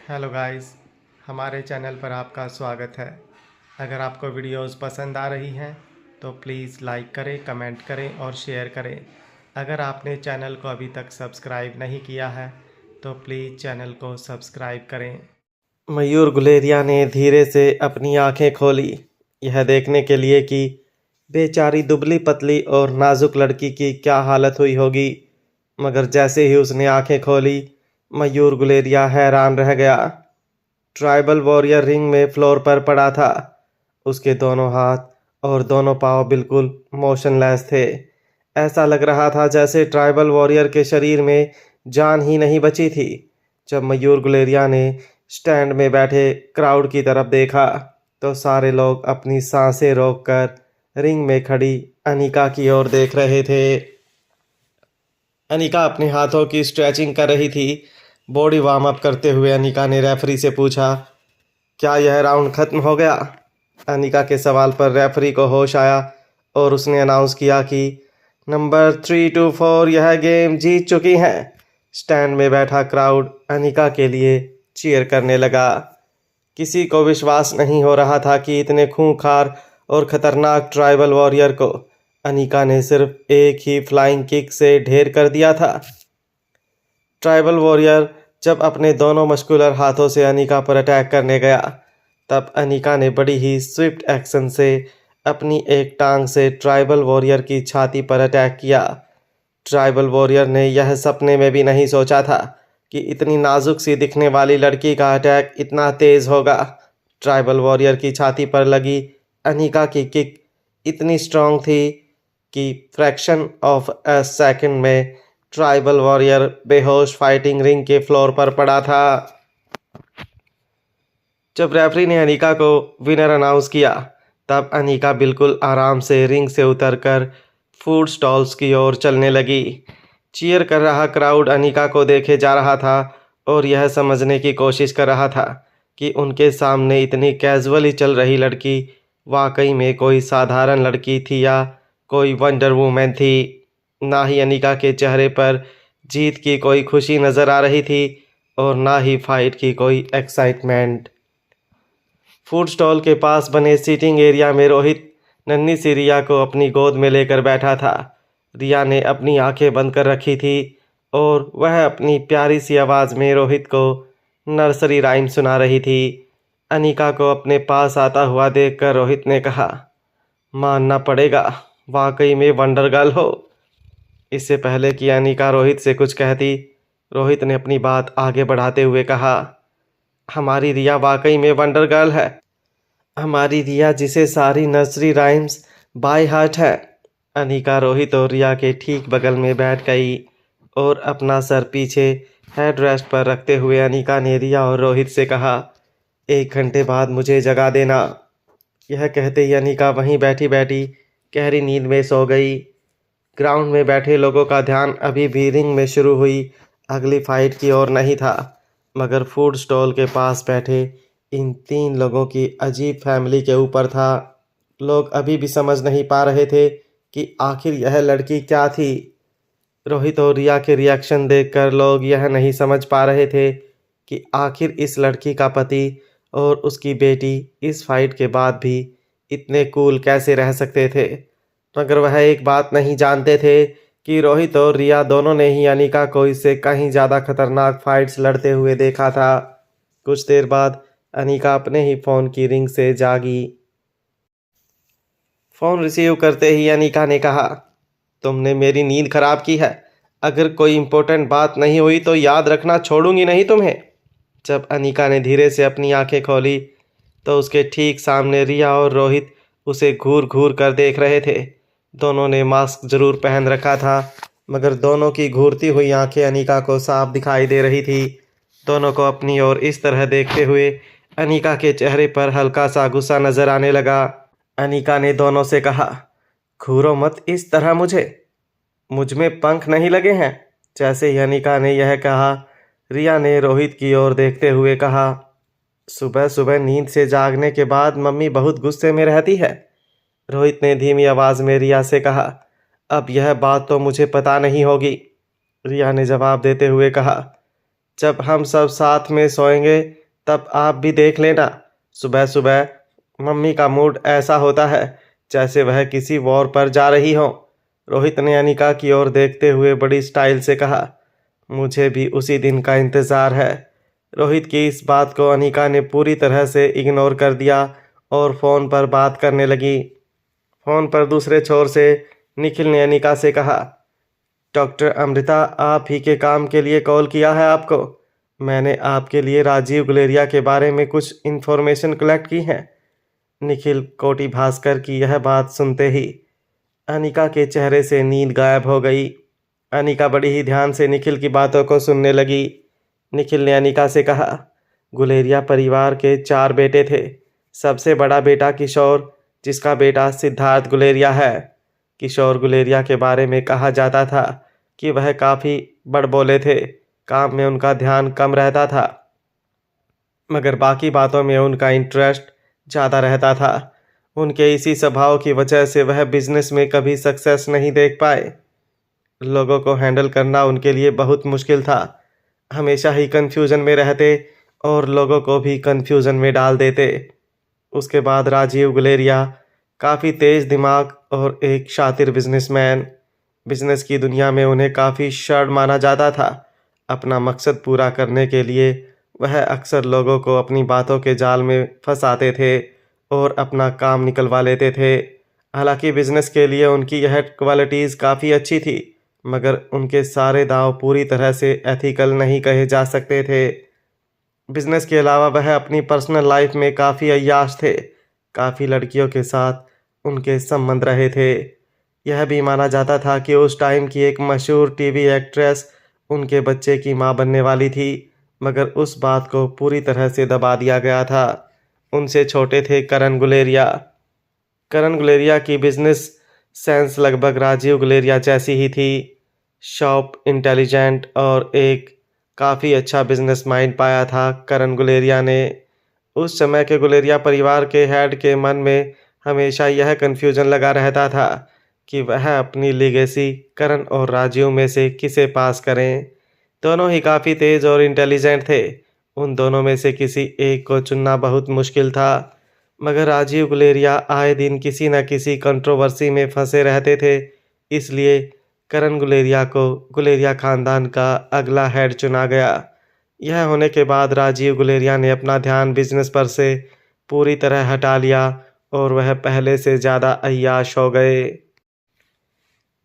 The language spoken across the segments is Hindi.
हेलो गाइस, हमारे चैनल पर आपका स्वागत है। अगर आपको वीडियोस पसंद आ रही हैं तो प्लीज़ लाइक करें, कमेंट करें और शेयर करें। अगर आपने चैनल को अभी तक सब्सक्राइब नहीं किया है तो प्लीज़ चैनल को सब्सक्राइब करें। मयूर गुलेरिया ने धीरे से अपनी आंखें खोली, यह देखने के लिए कि बेचारी दुबली पतली और नाजुक लड़की की क्या हालत हुई होगी। मगर जैसे ही उसने आंखें खोली, मयूर गुलेरिया हैरान रह गया। ट्राइबल वॉरियर रिंग में फ्लोर पर पड़ा था। उसके दोनों हाथ और दोनों पांव बिल्कुल मोशनलेस थे। ऐसा लग रहा था जैसे ट्राइबल वॉरियर के शरीर में जान ही नहीं बची थी। जब मयूर गुलेरिया ने स्टैंड में बैठे क्राउड की तरफ देखा तो सारे लोग अपनी सांसें रोककर रिंग में खड़ी अनिका की ओर देख रहे थे। अनिका अपने हाथों की स्ट्रेचिंग कर रही थी। बॉडी वार्म अप करते हुए अनिका ने रेफरी से पूछा, क्या यह राउंड खत्म हो गया? अनिका के सवाल पर रेफरी को होश आया और उसने अनाउंस किया कि नंबर 3-4 यह गेम जीत चुकी हैं। स्टैंड में बैठा क्राउड अनिका के लिए चीयर करने लगा। किसी को विश्वास नहीं हो रहा था कि इतने खूंखार और खतरनाक ट्राइबल वॉरियर को अनिका ने सिर्फ एक ही फ्लाइंग किक से ढेर कर दिया था। ट्राइबल वॉरियर जब अपने दोनों मस्कुलर हाथों से अनिका पर अटैक करने गया, तब अनिका ने बड़ी ही स्विफ्ट एक्शन से अपनी एक टांग से ट्राइबल वॉरियर की छाती पर अटैक किया। ट्राइबल वॉरियर ने यह सपने में भी नहीं सोचा था कि इतनी नाजुक सी दिखने वाली लड़की का अटैक इतना तेज़ होगा। ट्राइबल वॉरियर की छाती पर लगी अनिका की किक इतनी स्ट्रांग थी कि फ्रैक्शन ऑफ अ सेकंड में ट्राइबल वॉरियर बेहोश फाइटिंग रिंग के फ्लोर पर पड़ा था। जब रेफरी ने अनिका को विनर अनाउंस किया, तब अनिका बिल्कुल आराम से रिंग से उतरकर फूड स्टॉल्स की ओर चलने लगी। चीयर कर रहा क्राउड अनिका को देखे जा रहा था और यह समझने की कोशिश कर रहा था कि उनके सामने इतनी कैजुअली चल रही लड़की वाकई में कोई साधारण लड़की थी या कोई वंडर वूमेन थी। ना ही अनिका के चेहरे पर जीत की कोई खुशी नज़र आ रही थी और ना ही फाइट की कोई एक्साइटमेंट। फूड स्टॉल के पास बने सीटिंग एरिया में रोहित नन्ही सी रिया को अपनी गोद में लेकर बैठा था। रिया ने अपनी आंखें बंद कर रखी थी और वह अपनी प्यारी सी आवाज़ में रोहित को नर्सरी राइम सुना रही थी। अनिका को अपने पास आता हुआ देखकर रोहित ने कहा, मानना पड़ेगा, वाकई में वंडर गर्ल हो। इससे पहले कि अनिका रोहित से कुछ कहती, रोहित ने अपनी बात आगे बढ़ाते हुए कहा, हमारी रिया वाकई में वंडर गर्ल है। हमारी रिया जिसे सारी नर्सरी राइम्स बाय हार्ट है। अनिका रोहित और रिया के ठीक बगल में बैठ गई और अपना सर पीछे हेड रेस्ट पर रखते हुए अनिका ने रिया और रोहित से कहा, 1 घंटे बाद मुझे जगा देना। यह कहते ही अनिका वहीं बैठी बैठी गहरी नींद में सो गई। ग्राउंड में बैठे लोगों का ध्यान अभी भी रिंग में शुरू हुई अगली फाइट की ओर नहीं था, मगर फूड स्टॉल के पास बैठे इन 3 लोगों की अजीब फैमिली के ऊपर था। लोग अभी भी समझ नहीं पा रहे थे कि आखिर यह लड़की क्या थी। रोहित और रिया के रिएक्शन देखकर लोग यह नहीं समझ पा रहे थे कि आखिर इस लड़की का पति और उसकी बेटी इस फाइट के बाद भी इतने कूल कैसे रह सकते थे। मगर वह एक बात नहीं जानते थे कि रोहित और रिया दोनों ने ही अनिका को इससे कहीं ज़्यादा खतरनाक फाइट्स लड़ते हुए देखा था। कुछ देर बाद अनिका अपने ही फ़ोन की रिंग से जागी। फ़ोन रिसीव करते ही अनिका ने कहा, तुमने मेरी नींद खराब की है। अगर कोई इम्पोर्टेंट बात नहीं हुई तो याद रखना, छोड़ूंगी नहीं तुम्हें। जब अनिका ने धीरे से अपनी आंखें खोली तो उसके ठीक सामने रिया और रोहित उसे घूर घूर कर देख रहे थे। दोनों ने मास्क जरूर पहन रखा था, मगर दोनों की घूरती हुई आंखें अनिका को साफ दिखाई दे रही थी। दोनों को अपनी ओर इस तरह देखते हुए अनिका के चेहरे पर हल्का सा गुस्सा नजर आने लगा। अनिका ने दोनों से कहा, घूरो मत इस तरह, मुझ में पंख नहीं लगे हैं। जैसे ही अनिका ने यह कहा, रिया ने रोहित की ओर देखते हुए कहा, सुबह सुबह नींद से जागने के बाद मम्मी बहुत गुस्से में रहती है। रोहित ने धीमी आवाज़ में रिया से कहा, अब यह बात तो मुझे पता नहीं होगी। रिया ने जवाब देते हुए कहा, जब हम सब साथ में सोएंगे तब आप भी देख लेना। सुबह सुबह मम्मी का मूड ऐसा होता है जैसे वह किसी वॉर पर जा रही हो। रोहित ने अनिका की ओर देखते हुए बड़ी स्टाइल से कहा। मुझे भी उसी दिन का इंतज़ार है। रोहित की इस बात को अनिका ने पूरी तरह से इग्नोर कर दिया और फ़ोन पर बात करने लगी। फ़ोन पर दूसरे छोर से निखिल ने अनिका से कहा, डॉक्टर अमृता, आप ही के काम के लिए कॉल किया है आपको। मैंने आपके लिए राजीव गुलेरिया के बारे में कुछ इन्फॉर्मेशन कलेक्ट की है। निखिल कोटी भास्कर की यह बात सुनते ही अनिका के चेहरे से नींद गायब हो गई। अनिका बड़ी ही ध्यान से निखिल की बातों को सुनने लगी। निखिल ने अनिका से कहा, गुलेरिया परिवार के 4 बेटे थे। सबसे बड़ा बेटा किशोर, जिसका बेटा सिद्धार्थ गुलेरिया है। किशोर गुलेरिया के बारे में कहा जाता था कि वह काफ़ी बड़बोले थे। काम में उनका ध्यान कम रहता था, मगर बाकी बातों में उनका इंटरेस्ट ज़्यादा रहता था। उनके इसी स्वभाव की वजह से वह बिजनेस में कभी सक्सेस नहीं देख पाए। लोगों को हैंडल करना उनके लिए बहुत मुश्किल था। हमेशा ही कन्फ्यूज़न में रहते और लोगों को भी कन्फ्यूज़न में डाल देते। उसके बाद राजीव गुलेरिया काफ़ी तेज़ दिमाग और एक शातिर बिजनेसमैन। बिजनेस की दुनिया में उन्हें काफ़ी शार्प माना जाता था। अपना मकसद पूरा करने के लिए वह अक्सर लोगों को अपनी बातों के जाल में फंसाते थे और अपना काम निकलवा लेते थे। हालांकि बिजनेस के लिए उनकी यह क्वालिटीज़ काफ़ी अच्छी थी, मगर उनके सारे दांव पूरी तरह से एथिकल नहीं कहे जा सकते थे। बिजनेस के अलावा वह अपनी पर्सनल लाइफ में काफ़ी अय्याश थे। काफ़ी लड़कियों के साथ उनके संबंध रहे थे। यह भी माना जाता था कि उस टाइम की एक मशहूर टीवी एक्ट्रेस उनके बच्चे की मां बनने वाली थी, मगर उस बात को पूरी तरह से दबा दिया गया था। उनसे छोटे थे करण गुलेरिया। करण गुलेरिया की बिजनेस सेंस लगभग राजीव गुलेरिया जैसी ही थी। शॉप, इंटेलिजेंट और एक काफ़ी अच्छा बिजनेस माइंड पाया था करण गुलेरिया ने। उस समय के गुलेरिया परिवार के हेड के मन में हमेशा यह कन्फ्यूजन लगा रहता था कि वह अपनी लीगेसी करण और राजीव में से किसे पास करें। दोनों ही काफ़ी तेज़ और इंटेलिजेंट थे। उन दोनों में से किसी एक को चुनना बहुत मुश्किल था, मगर राजीव गुलेरिया आए दिन किसी न किसी कंट्रोवर्सी में फंसे रहते थे। इसलिए करण गुलेरिया को गुलेरिया खानदान का अगला हेड चुना गया। यह होने के बाद राजीव गुलेरिया ने अपना ध्यान बिजनेस पर से पूरी तरह हटा लिया और वह पहले से ज़्यादा अय्याश हो गए।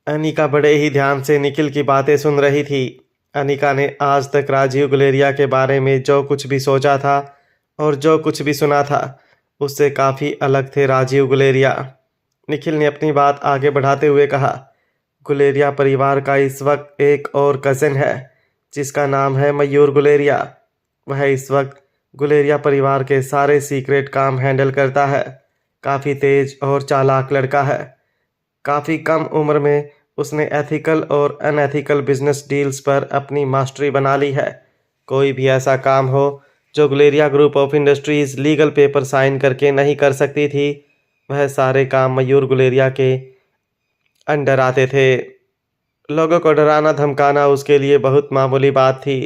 अनिका बड़े ही ध्यान से निखिल की बातें सुन रही थी। अनिका ने आज तक राजीव गुलेरिया के बारे में जो कुछ भी सोचा था और जो कुछ भी सुना था, उससे काफ़ी अलग थे राजीव गुलेरिया। निखिल ने अपनी बात आगे बढ़ाते हुए कहा, गुलेरिया परिवार का इस वक्त एक और कज़न है जिसका नाम है मयूर गुलेरिया। वह इस वक्त गुलेरिया परिवार के सारे सीक्रेट काम हैंडल करता है। काफ़ी तेज और चालाक लड़का है। काफ़ी कम उम्र में उसने एथिकल और अनएथिकल बिजनेस डील्स पर अपनी मास्टरी बना ली है। कोई भी ऐसा काम हो जो Guleria group of industries legal paper sign करके नहीं कर सकती थी, वह सारे काम मयूर गुलेरिया के अंडर आते थे। लोगों को डराना धमकाना उसके लिए बहुत मामूली बात थी,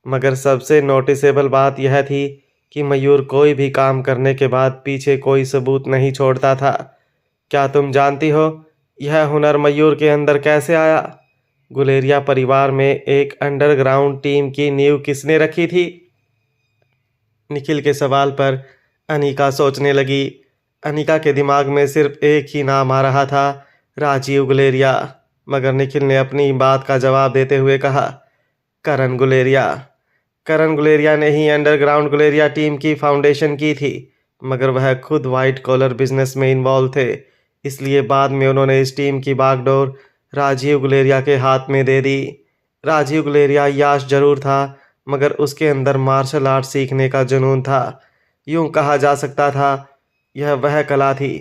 मगर सबसे नोटिसेबल बात यह थी कि मयूर कोई भी काम करने के बाद पीछे कोई सबूत नहीं छोड़ता था। क्या तुम जानती हो यह हुनर मयूर के अंदर कैसे आया? गुलेरिया परिवार में एक अंडरग्राउंड टीम की नींव किसने रखी थी? निखिल के सवाल पर अनिका सोचने लगी। अनिका के दिमाग में सिर्फ एक ही नाम आ रहा था, राजीव गुलेरिया। मगर निखिल ने अपनी बात का जवाब देते हुए कहा, करण गुलेरिया। करण गुलेरिया ने ही अंडरग्राउंड गुलेरिया टीम की फाउंडेशन की थी, मगर वह खुद वाइट कॉलर बिजनेस में इन्वॉल्व थे। इसलिए बाद में उन्होंने इस टीम की बागडोर राजीव गुलेरिया के हाथ में दे दी। राजीव गुलेरिया याश जरूर था, मगर उसके अंदर मार्शल आर्ट सीखने का जुनून था। यूं कहा जा सकता था यह वह कला थी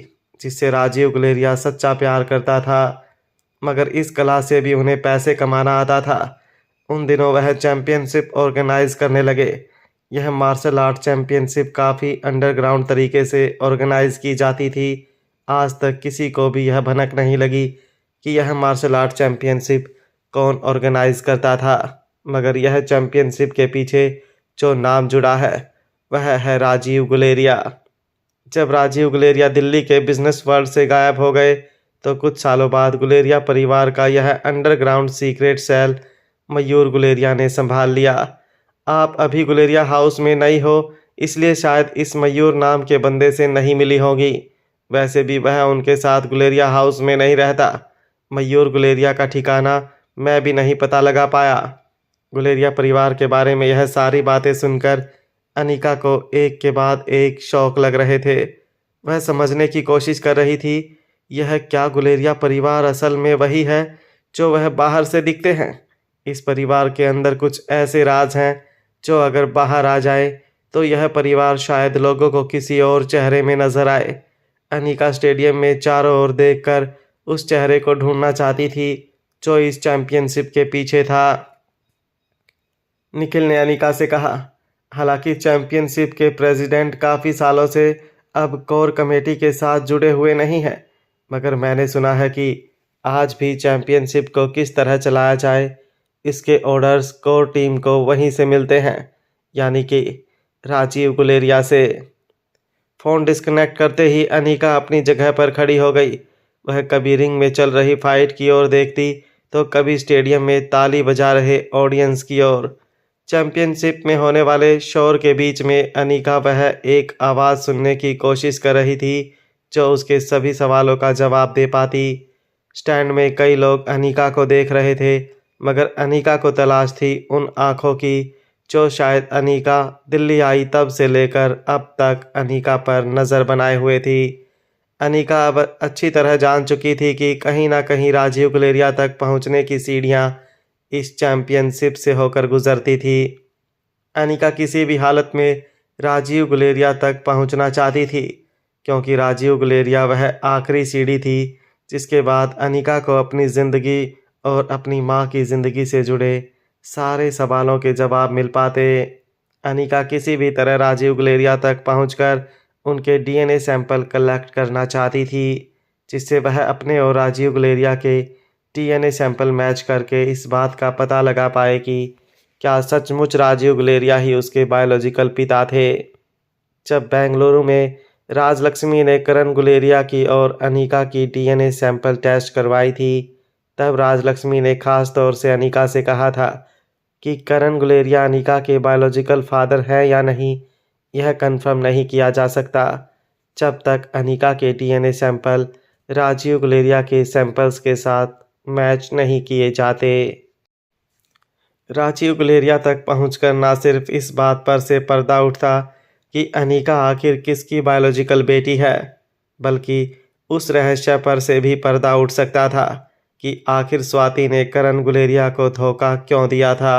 जिससे राजीव गुलेरिया सच्चा प्यार करता था, मगर इस कला से भी उन्हें पैसे कमाना आता था। उन दिनों वह चैम्पियनशिप ऑर्गेनाइज करने लगे। यह मार्शल आर्ट चैम्पियनशिप काफ़ी अंडरग्राउंड तरीके से ऑर्गेनाइज की जाती थी। आज तक किसी को भी यह भनक नहीं लगी कि यह मार्शल आर्ट चैम्पियनशिप कौन ऑर्गेनाइज करता था, मगर यह चैम्पियनशिप के पीछे जो नाम जुड़ा है वह है राजीव गुलेरिया। जब राजीव गुलेरिया दिल्ली के बिजनेस वर्ल्ड से गायब हो गए तो कुछ सालों बाद गुलेरिया परिवार का यह अंडरग्राउंड सीक्रेट सेल मयूर गुलेरिया ने संभाल लिया। आप अभी गुलेरिया हाउस में नहीं हो, इसलिए शायद इस मयूर नाम के बंदे से नहीं मिली होगी। वैसे भी वह उनके साथ गुलेरिया हाउस में नहीं रहता। मयूर गुलेरिया का ठिकाना मैं भी नहीं पता लगा पाया। गुलेरिया परिवार के बारे में यह सारी बातें सुनकर अनिका को एक के बाद एक शौक लग रहे थे। वह समझने की कोशिश कर रही थी, यह क्या गुलेरिया परिवार असल में वही है जो वह बाहर से दिखते हैं? इस परिवार के अंदर कुछ ऐसे राज हैं जो अगर बाहर आ जाए तो यह परिवार शायद लोगों को किसी और चेहरे में नजर आए। अनिका स्टेडियम में चारों ओर देखकर उस चेहरे को ढूंढना चाहती थी जो इस चैंपियनशिप के पीछे था। निखिल ने अनिका से कहा, हालांकि चैंपियनशिप के प्रेसिडेंट काफ़ी सालों से अब कोर कमेटी के साथ जुड़े हुए नहीं हैं, मगर मैंने सुना है कि आज भी चैंपियनशिप को किस तरह चलाया जाए इसके ऑर्डर्स कोर टीम को वहीं से मिलते हैं, यानी कि राजीव गुलेरिया से। फ़ोन डिस्कनेक्ट करते ही अनिका अपनी जगह पर खड़ी हो गई। वह कभी रिंग में चल रही फाइट की ओर देखती तो कभी स्टेडियम में ताली बजा रहे ऑडियंस की ओर। चैंपियनशिप में होने वाले शोर के बीच में अनिका वह एक आवाज़ सुनने की कोशिश कर रही थी जो उसके सभी सवालों का जवाब दे पाती। स्टैंड में कई लोग अनिका को देख रहे थे, मगर अनिका को तलाश थी उन आँखों की जो शायद अनिका दिल्ली आई तब से लेकर अब तक अनिका पर नज़र बनाए हुए थी। अनिका अब अच्छी तरह जान चुकी थी कि कहीं ना कहीं राजीव गुलेरिया तक पहुंचने की सीढ़ियां इस चैंपियनशिप से होकर गुजरती थी। अनिका किसी भी हालत में राजीव गुलेरिया तक पहुंचना चाहती थी, क्योंकि राजीव गुलेरिया वह आखिरी सीढ़ी थी जिसके बाद अनिका को अपनी ज़िंदगी और अपनी माँ की ज़िंदगी से जुड़े सारे सवालों के जवाब मिल पाते। अनिका किसी भी तरह राजीव गुलेरिया तक पहुंचकर उनके डीएनए सैंपल कलेक्ट करना चाहती थी, जिससे वह अपने और राजीव गुलेरिया के डीएनए सैंपल मैच करके इस बात का पता लगा पाए कि क्या सचमुच राजीव गुलेरिया ही उसके बायोलॉजिकल पिता थे। जब बेंगलुरु में राजलक्ष्मी ने करण गुलेरिया की और अनिका की डीएनए सैंपल टेस्ट करवाई थी, तब राजलक्ष्मी ने खास तौर से अनिका से कहा था कि करण गुलेरिया अनिका के बायोलॉजिकल फादर है या नहीं, यह कंफर्म नहीं किया जा सकता जब तक अनिका के डीएनए सैंपल राजीव गुलेरिया के सैंपल्स के साथ मैच नहीं किए जाते। राजीव गुलेरिया तक पहुंचकर ना सिर्फ इस बात पर से पर्दा उठता कि अनिका आखिर किसकी बायोलॉजिकल बेटी है, बल्कि उस रहस्य पर से भी पर्दा उठ सकता था कि आखिर स्वाति ने करण गुलेरिया को धोखा क्यों दिया था।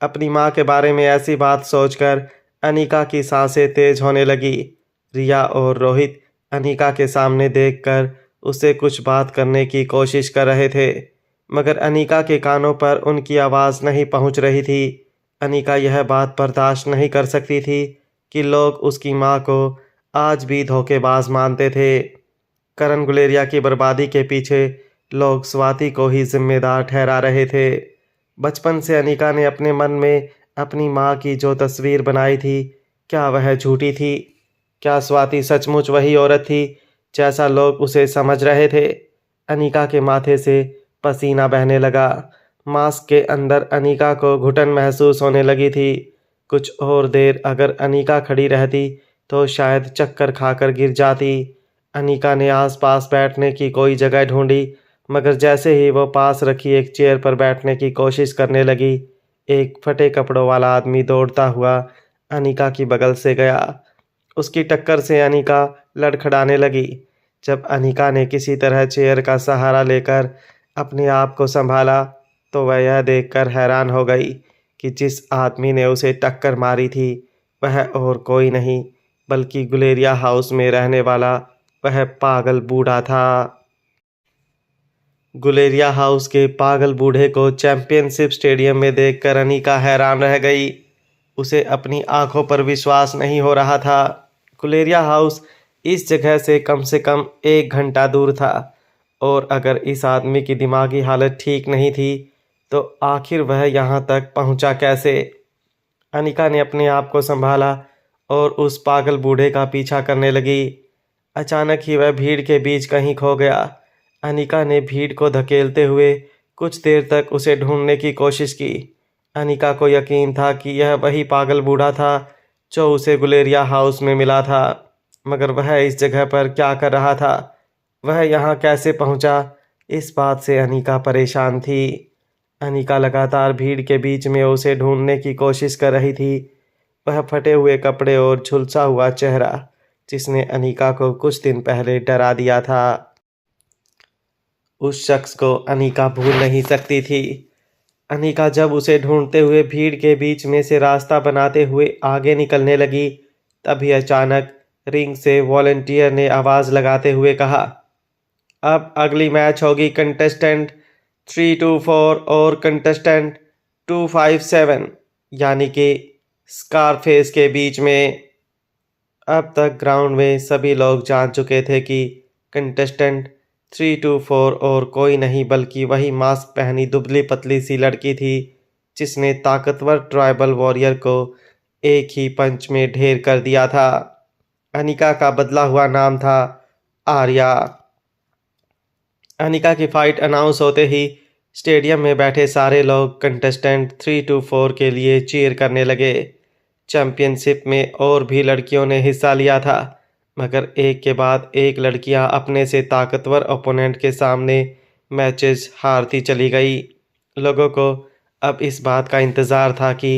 अपनी माँ के बारे में ऐसी बात सोचकर अनिका की सांसें तेज होने लगी। रिया और रोहित अनिका के सामने देखकर उससे कुछ बात करने की कोशिश कर रहे थे, मगर अनिका के कानों पर उनकी आवाज़ नहीं पहुंच रही थी। अनिका यह बात बर्दाश्त नहीं कर सकती थी कि लोग उसकी माँ को आज भी धोखेबाज मानते थे। करण गुलेरिया की बर्बादी के पीछे लोग स्वाति को ही जिम्मेदार ठहरा रहे थे। बचपन से अनिका ने अपने मन में अपनी माँ की जो तस्वीर बनाई थी, क्या वह झूठी थी? क्या स्वाति सचमुच वही औरत थी जैसा लोग उसे समझ रहे थे? अनिका के माथे से पसीना बहने लगा। मास्क के अंदर अनिका को घुटन महसूस होने लगी थी। कुछ और देर अगर अनिका खड़ी रहती तो शायद चक्कर खाकर गिर जाती। अनिका ने आसपास बैठने की कोई जगह ढूंढी, मगर जैसे ही वो पास रखी एक चेयर पर बैठने की कोशिश करने लगी, एक फटे कपड़ों वाला आदमी दौड़ता हुआ अनिका की बगल से गया। उसकी टक्कर से अनिका लड़खड़ाने लगी। जब अनिका ने किसी तरह चेयर का सहारा लेकर अपने आप को संभाला तो वह यह देखकर हैरान हो गई कि जिस आदमी ने उसे टक्कर मारी थी वह और कोई नहीं बल्कि गुलेरिया हाउस में रहने वाला वह पागल बूढ़ा था। गुलेरिया हाउस के पागल बूढ़े को चैंपियनशिप स्टेडियम में देखकर अनिका हैरान रह गई। उसे अपनी आंखों पर विश्वास नहीं हो रहा था। गुलेरिया हाउस इस जगह से कम 1 घंटा दूर था, और अगर इस आदमी की दिमागी हालत ठीक नहीं थी तो आखिर वह यहाँ तक पहुँचा कैसे? अनिका ने अपने आप को संभाला और उस पागल बूढ़े का पीछा करने लगी। अचानक ही वह भीड़ के बीच कहीं खो गया। अनिका ने भीड़ को धकेलते हुए कुछ देर तक उसे ढूंढने की कोशिश की। अनिका को यकीन था कि यह वही पागल बूढ़ा था जो उसे गुलेरिया हाउस में मिला था, मगर वह इस जगह पर क्या कर रहा था, वह यहाँ कैसे पहुँचा, इस बात से अनिका परेशान थी। अनिका लगातार भीड़ के बीच में उसे ढूंढने की कोशिश कर रही थी। वह फटे हुए कपड़े और झुलसा हुआ चेहरा जिसने अनिका को कुछ दिन पहले डरा दिया था, उस शख्स को अनिका भूल नहीं सकती थी। अनिका जब उसे ढूंढते हुए भीड़ के बीच में से रास्ता बनाते हुए आगे निकलने लगी, तभी अचानक रिंग से वॉलंटियर ने आवाज़ लगाते हुए कहा, अब अगली मैच होगी कंटेस्टेंट 324 और कंटेस्टेंट 257 यानी कि स्कारफेस के बीच में। अब तक ग्राउंड में सभी लोग जान चुके थे कि कंटेस्टेंट 324 और कोई नहीं बल्कि वही मास्क पहनी दुबली पतली सी लड़की थी जिसने ताकतवर ट्राइबल वॉरियर को एक ही पंच में ढेर कर दिया था। अनिका का बदला हुआ नाम था आर्या। अनिका की फाइट अनाउंस होते ही स्टेडियम में बैठे सारे लोग कंटेस्टेंट 324 के लिए चीयर करने लगे। चैंपियनशिप में और भी लड़कियों ने हिस्सा लिया था, मगर एक के बाद एक लड़कियां अपने से ताकतवर ओपोनेंट के सामने मैचेस हारती चली गई। लोगों को अब इस बात का इंतज़ार था कि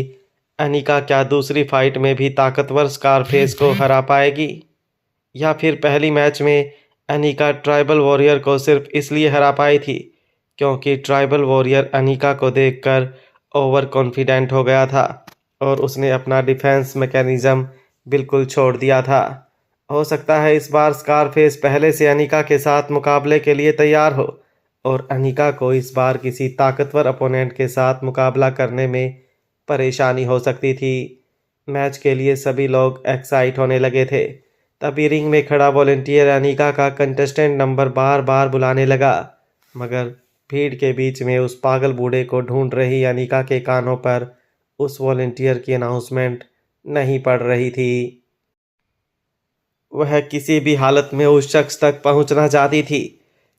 अनिका क्या दूसरी फाइट में भी ताकतवर स्कारफेस को हरा पाएगी, या फिर पहली मैच में अनिका ट्राइबल वॉरियर को सिर्फ इसलिए हरा पाई थी क्योंकि ट्राइबल वॉरियर अनिका को देखकर ओवर कॉन्फिडेंट हो गया था और उसने अपना डिफेंस मैकेनिज़्म बिल्कुल छोड़ दिया था। हो सकता है इस बार स्कारफेस पहले से अनिका के साथ मुकाबले के लिए तैयार हो और अनिका को इस बार किसी ताकतवर अपोनेंट के साथ मुकाबला करने में परेशानी हो सकती थी। मैच के लिए सभी लोग एक्साइट होने लगे थे। तभी रिंग में खड़ा वॉलंटियर अनिका का कंटेस्टेंट नंबर बार बार बुलाने लगा, मगर भीड़ के बीच में उस पागल बूढ़े को ढूंढ रही अनिका के कानों पर उस वॉलंटियर की अनाउंसमेंट नहीं पड़ रही थी। वह किसी भी हालत में उस शख्स तक पहुंचना चाहती थी।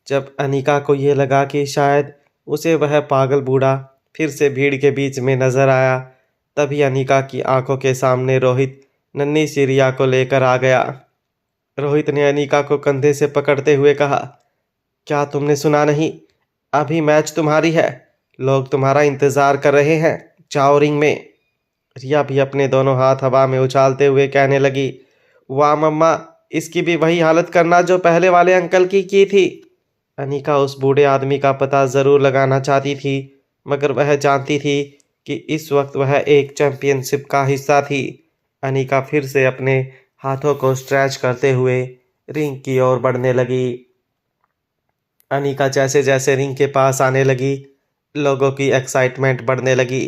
जब अनिका को ये लगा कि शायद उसे वह पागल बूढ़ा फिर से भीड़ के बीच में नजर आया, तभी अनिका की आंखों के सामने रोहित नन्ही सी रिया को लेकर आ गया। रोहित ने अनिका को कंधे से पकड़ते हुए कहा, क्या तुमने सुना नहीं? अभी मैच तुम्हारी है, लोग तुम्हारा इंतज़ार कर रहे हैं, जाओ रिंग में। रिया भी अपने दोनों हाथ हवा में उछालते हुए कहने लगी, वाह मम्मा, इसकी भी वही हालत करना जो पहले वाले अंकल की थी। अनिका उस बूढ़े आदमी का पता ज़रूर लगाना चाहती थी, मगर वह जानती थी कि इस वक्त वह एक चैंपियनशिप का हिस्सा थी। अनिका फिर से अपने हाथों को स्ट्रेच करते हुए रिंग की ओर बढ़ने लगी। अनिका जैसे जैसे रिंग के पास आने लगी, लोगों की एक्साइटमेंट बढ़ने लगी।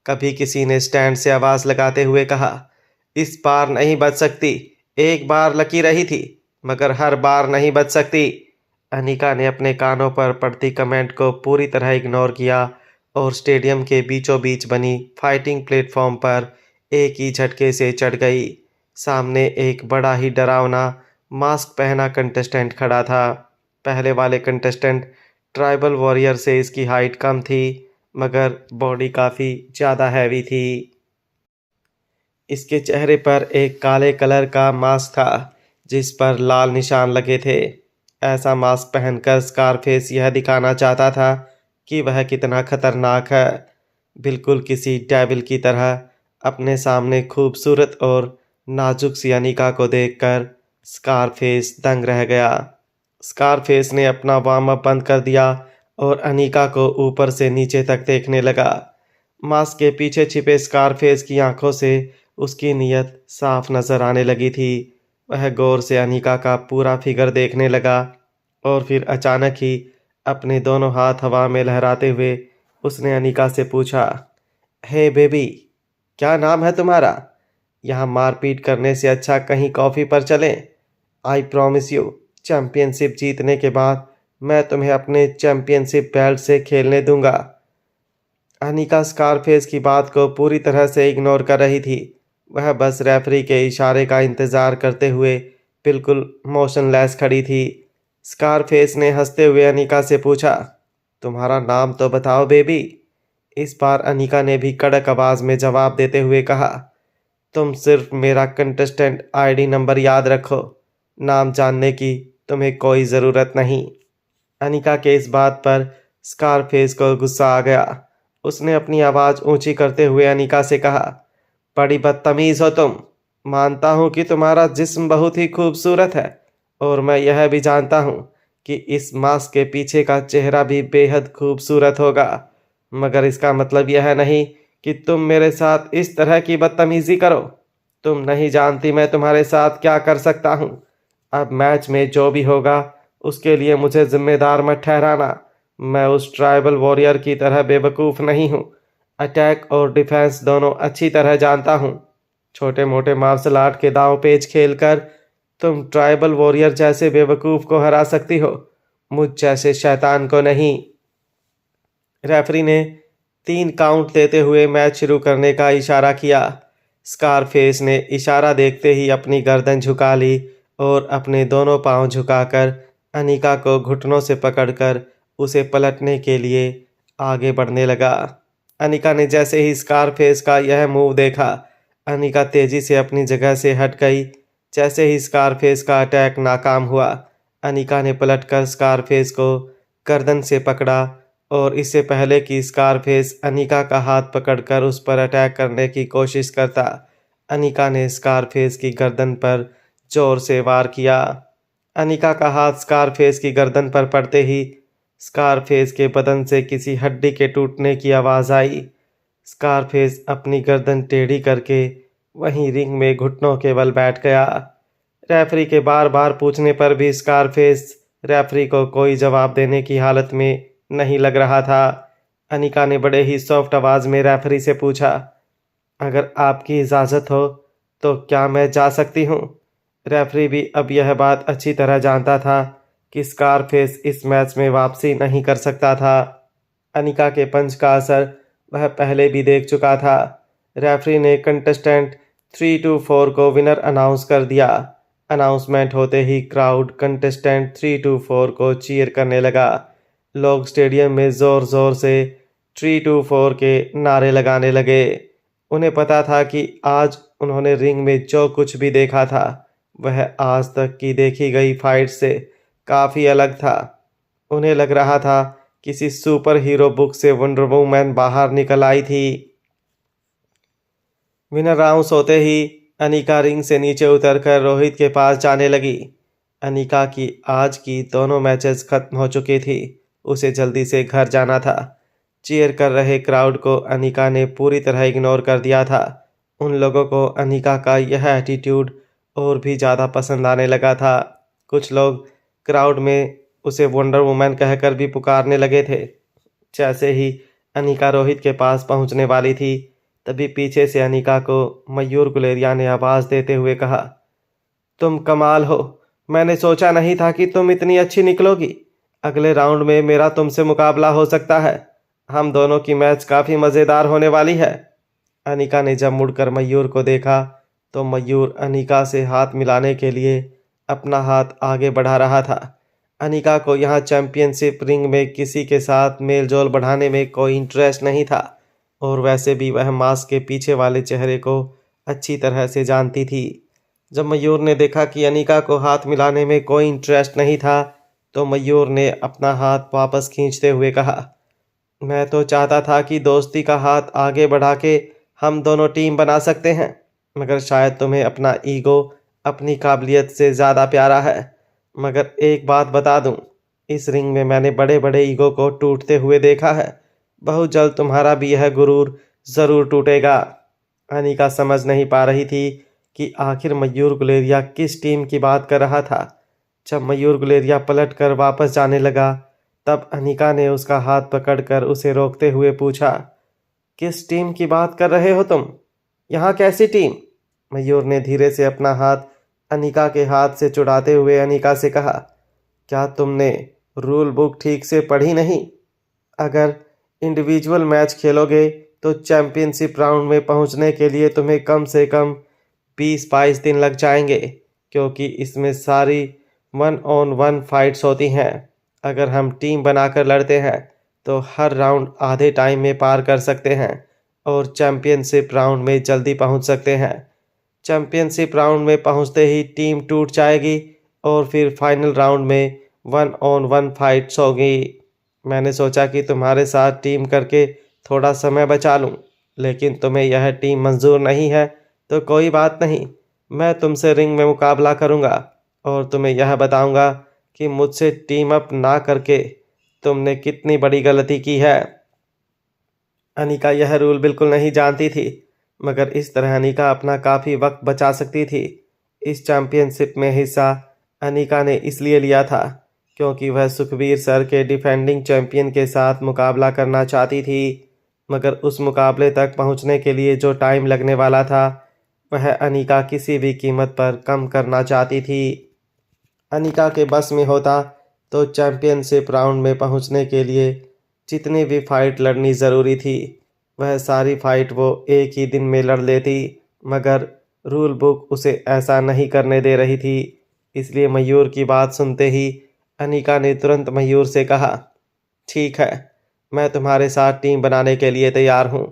कभी किसी ने स्टैंड से आवाज़ लगाते हुए कहा, इस बार नहीं बच सकती, एक बार लकी रही थी मगर हर बार नहीं बच सकती। अनिका ने अपने कानों पर पड़ती कमेंट को पूरी तरह इग्नोर किया और स्टेडियम के बीचों बीच बनी फाइटिंग प्लेटफॉर्म पर एक ही झटके से चढ़ गई। सामने एक बड़ा ही डरावना मास्क पहना कंटेस्टेंट खड़ा था। पहले वाले कंटेस्टेंट ट्राइबल वॉरियर से इसकी हाइट कम थी, मगर बॉडी काफ़ी ज़्यादा हैवी थी। इसके चेहरे पर एक काले कलर का मास्क था जिस पर लाल निशान लगे थे। ऐसा मास्क पहनकर स्कारफेस यह दिखाना चाहता था कि वह कितना खतरनाक है। बिल्कुल किसी डेविल की तरह अपने सामने खूबसूरत और नाजुक सी अनिका को देखकर स्कारफेस दंग रह गया। स्कारफेस ने अपना वार्म अप बंद कर दिया और अनिका को ऊपर से नीचे तक देखने लगा। मास्क के पीछे छिपे स्कारफेस की आंखों से उसकी नीयत साफ नजर आने लगी थी। वह गौर से अनिका का पूरा फिगर देखने लगा और फिर अचानक ही अपने दोनों हाथ हवा में लहराते हुए उसने अनिका से पूछा, हे बेबी, क्या नाम है तुम्हारा? यहाँ मारपीट करने से अच्छा कहीं कॉफ़ी पर चलें। आई प्रॉमिस यू, चैम्पियनशिप जीतने के बाद मैं तुम्हें अपने चैम्पियनशिप बेल्ट से खेलने दूंगा। अनिका स्कारफेस की बात को पूरी तरह से इग्नोर कर रही थी। वह बस रेफरी के इशारे का इंतज़ार करते हुए बिल्कुल मोशनलेस खड़ी थी। स्कारफेस ने हंसते हुए अनिका से पूछा, तुम्हारा नाम तो बताओ बेबी। इस बार अनिका ने भी कड़क आवाज़ में जवाब देते हुए कहा, तुम सिर्फ मेरा कंटेस्टेंट आईडी नंबर याद रखो, नाम जानने की तुम्हें कोई ज़रूरत नहीं। अनिका के इस बात पर स्कारफेस को गुस्सा आ गया। उसने अपनी आवाज़ ऊंची करते हुए अनिका से कहा, बड़ी बदतमीज़ हो तुम। मानता हूँ कि तुम्हारा जिस्म बहुत ही खूबसूरत है और मैं यह भी जानता हूँ कि इस मास्क के पीछे का चेहरा भी बेहद खूबसूरत होगा, मगर इसका मतलब यह नहीं कि तुम मेरे साथ इस तरह की बदतमीज़ी करो। तुम नहीं जानती मैं तुम्हारे साथ क्या कर सकता हूँ। अब मैच में जो भी होगा उसके लिए मुझे जिम्मेदार मत ठहराना। मैं उस ट्राइबल वॉरियर की तरह बेवकूफ़ नहीं हूँ। अटैक और डिफेंस दोनों अच्छी तरह जानता हूँ। छोटे मोटे मार्शल आर्ट के दांव पेच खेलकर तुम ट्राइबल वॉरियर जैसे बेवकूफ़ को हरा सकती हो, मुझ जैसे शैतान को नहीं। रेफरी ने 3 काउंट देते हुए मैच शुरू करने का इशारा किया। स्कारफेस ने इशारा देखते ही अपनी गर्दन झुका ली और अपने दोनों पांव झुकाकर अनिका को घुटनों से पकड़कर उसे पलटने के लिए आगे बढ़ने लगा। अनिका ने जैसे ही स्कारफेस का यह मूव देखा, अनिका तेजी से अपनी जगह से हट गई। जैसे ही स्कारफेस का अटैक नाकाम हुआ, अनिका ने पलटकर स्कारफेस को गर्दन से पकड़ा और इससे पहले कि स्कारफेस अनिका का हाथ पकड़कर उस पर अटैक करने की कोशिश करता, अनिका ने स्कारफेस की गर्दन पर जोर से वार किया। अनिका का हाथ स्कारफेस की गर्दन पर पड़ते ही स्कारफेस के बदन से किसी हड्डी के टूटने की आवाज़ आई। स्कारफेस अपनी गर्दन टेढ़ी करके वहीं रिंग में घुटनों के बल बैठ गया। रेफरी के बार बार पूछने पर भी स्कारफेस रेफरी को कोई जवाब देने की हालत में नहीं लग रहा था। अनिका ने बड़े ही सॉफ्ट आवाज़ में रेफरी से पूछा, अगर आपकी इजाज़त हो तो क्या मैं जा सकती हूँ। रेफरी भी अब यह बात अच्छी तरह जानता था कि स्कारफेस इस मैच में वापसी नहीं कर सकता था। अनिका के पंच का असर वह पहले भी देख चुका था। रेफरी ने कंटेस्टेंट 324 को विनर अनाउंस कर दिया। अनाउंसमेंट होते ही क्राउड कंटेस्टेंट 324 को चीयर करने लगा। लोग स्टेडियम में ज़ोर ज़ोर से 324 के नारे लगाने लगे। उन्हें पता था कि आज उन्होंने रिंग में जो कुछ भी देखा था वह आज तक की देखी गई फाइट से काफ़ी अलग था। उन्हें लग रहा था किसी सुपर हीरो बुक से वंडर वुमन बाहर निकल आई थी। विनर राउंड होते ही अनिका रिंग से नीचे उतरकर रोहित के पास जाने लगी। अनिका की आज की दोनों मैचेस खत्म हो चुकी थी, उसे जल्दी से घर जाना था। चीयर कर रहे क्राउड को अनिका ने पूरी तरह इग्नोर कर दिया था। उन लोगों को अनिका का यह एटीट्यूड और भी ज़्यादा पसंद आने लगा था। कुछ लोग क्राउड में उसे वंडर वुमन कहकर भी पुकारने लगे थे। जैसे ही अनिका रोहित के पास पहुंचने वाली थी, तभी पीछे से अनिका को मयूर गुलेरिया ने आवाज़ देते हुए कहा, तुम कमाल हो, मैंने सोचा नहीं था कि तुम इतनी अच्छी निकलोगी। अगले राउंड में मेरा तुमसे मुकाबला हो सकता है। हम दोनों की मैच काफ़ी मज़ेदार होने वाली है। अनिका ने जब मुड़कर मयूर को देखा तो मयूर अनिका से हाथ मिलाने के लिए अपना हाथ आगे बढ़ा रहा था। अनिका को यहाँ चैंपियनशिप रिंग में किसी के साथ मेल जोल बढ़ाने में कोई इंटरेस्ट नहीं था और वैसे भी वह मास्क के पीछे वाले चेहरे को अच्छी तरह से जानती थी। जब मयूर ने देखा कि अनिका को हाथ मिलाने में कोई इंटरेस्ट नहीं था तो मयूर ने अपना हाथ वापस खींचते हुए कहा, मैं तो चाहता था कि दोस्ती का हाथ आगे बढ़ा के हम दोनों टीम बना सकते हैं, मगर शायद तुम्हें अपना ईगो अपनी काबिलियत से ज़्यादा प्यारा है। मगर एक बात बता दूं, इस रिंग में मैंने बड़े बड़े ईगो को टूटते हुए देखा है। बहुत जल्द तुम्हारा भी यह गुरूर ज़रूर टूटेगा। अनिका समझ नहीं पा रही थी कि आखिर मयूर गुलेरिया किस टीम की बात कर रहा था। जब मयूर गुलेरिया पलट कर वापस जाने लगा तब अनिका ने उसका हाथ पकड़कर उसे रोकते हुए पूछा, किस टीम की बात कर रहे हो तुम? यहाँ कैसी टीम? मयूर ने धीरे से अपना हाथ अनिका के हाथ से छुड़ाते हुए अनिका से कहा, क्या तुमने रूल बुक ठीक से पढ़ी नहीं? अगर इंडिविजुअल मैच खेलोगे तो चैम्पियनशिप राउंड में पहुंचने के लिए तुम्हें कम से कम 20-22 दिन लग जाएंगे, क्योंकि इसमें सारी 1-on-1 फाइट्स होती हैं। अगर हम टीम बनाकर लड़ते हैं तो हर राउंड आधे टाइम में पार कर सकते हैं और चैम्पियनशिप राउंड में जल्दी पहुंच सकते हैं। चैम्पियनशिप राउंड में पहुंचते ही टीम टूट जाएगी और फिर फाइनल राउंड में 1-on-1 फाइट्स होगी। मैंने सोचा कि तुम्हारे साथ टीम करके थोड़ा समय बचा लूं, लेकिन तुम्हें यह टीम मंजूर नहीं है तो कोई बात नहीं, मैं तुमसे रिंग में मुकाबला करूंगा और तुम्हें यह बताऊंगा कि मुझसे टीम अप ना करके तुमने कितनी बड़ी गलती की है। अनिका यह रूल बिल्कुल नहीं जानती थी, मगर इस तरह अनिका अपना काफ़ी वक्त बचा सकती थी। इस चैम्पियनशिप में हिस्सा अनिका ने इसलिए लिया था क्योंकि वह सुखबीर सर के डिफेंडिंग चैंपियन के साथ मुकाबला करना चाहती थी, मगर उस मुकाबले तक पहुंचने के लिए जो टाइम लगने वाला था वह अनिका किसी भी कीमत पर कम करना चाहती थी। अनिका के बस में होता तो चैम्पियनशिप राउंड में पहुंचने के लिए जितनी भी फाइट लड़नी ज़रूरी थी वह सारी फाइट वो एक ही दिन में लड़ लेती, मगर रूल बुक उसे ऐसा नहीं करने दे रही थी। इसलिए मयूर की बात सुनते ही अनिका ने तुरंत मयूर से कहा, ठीक है, मैं तुम्हारे साथ टीम बनाने के लिए तैयार हूँ।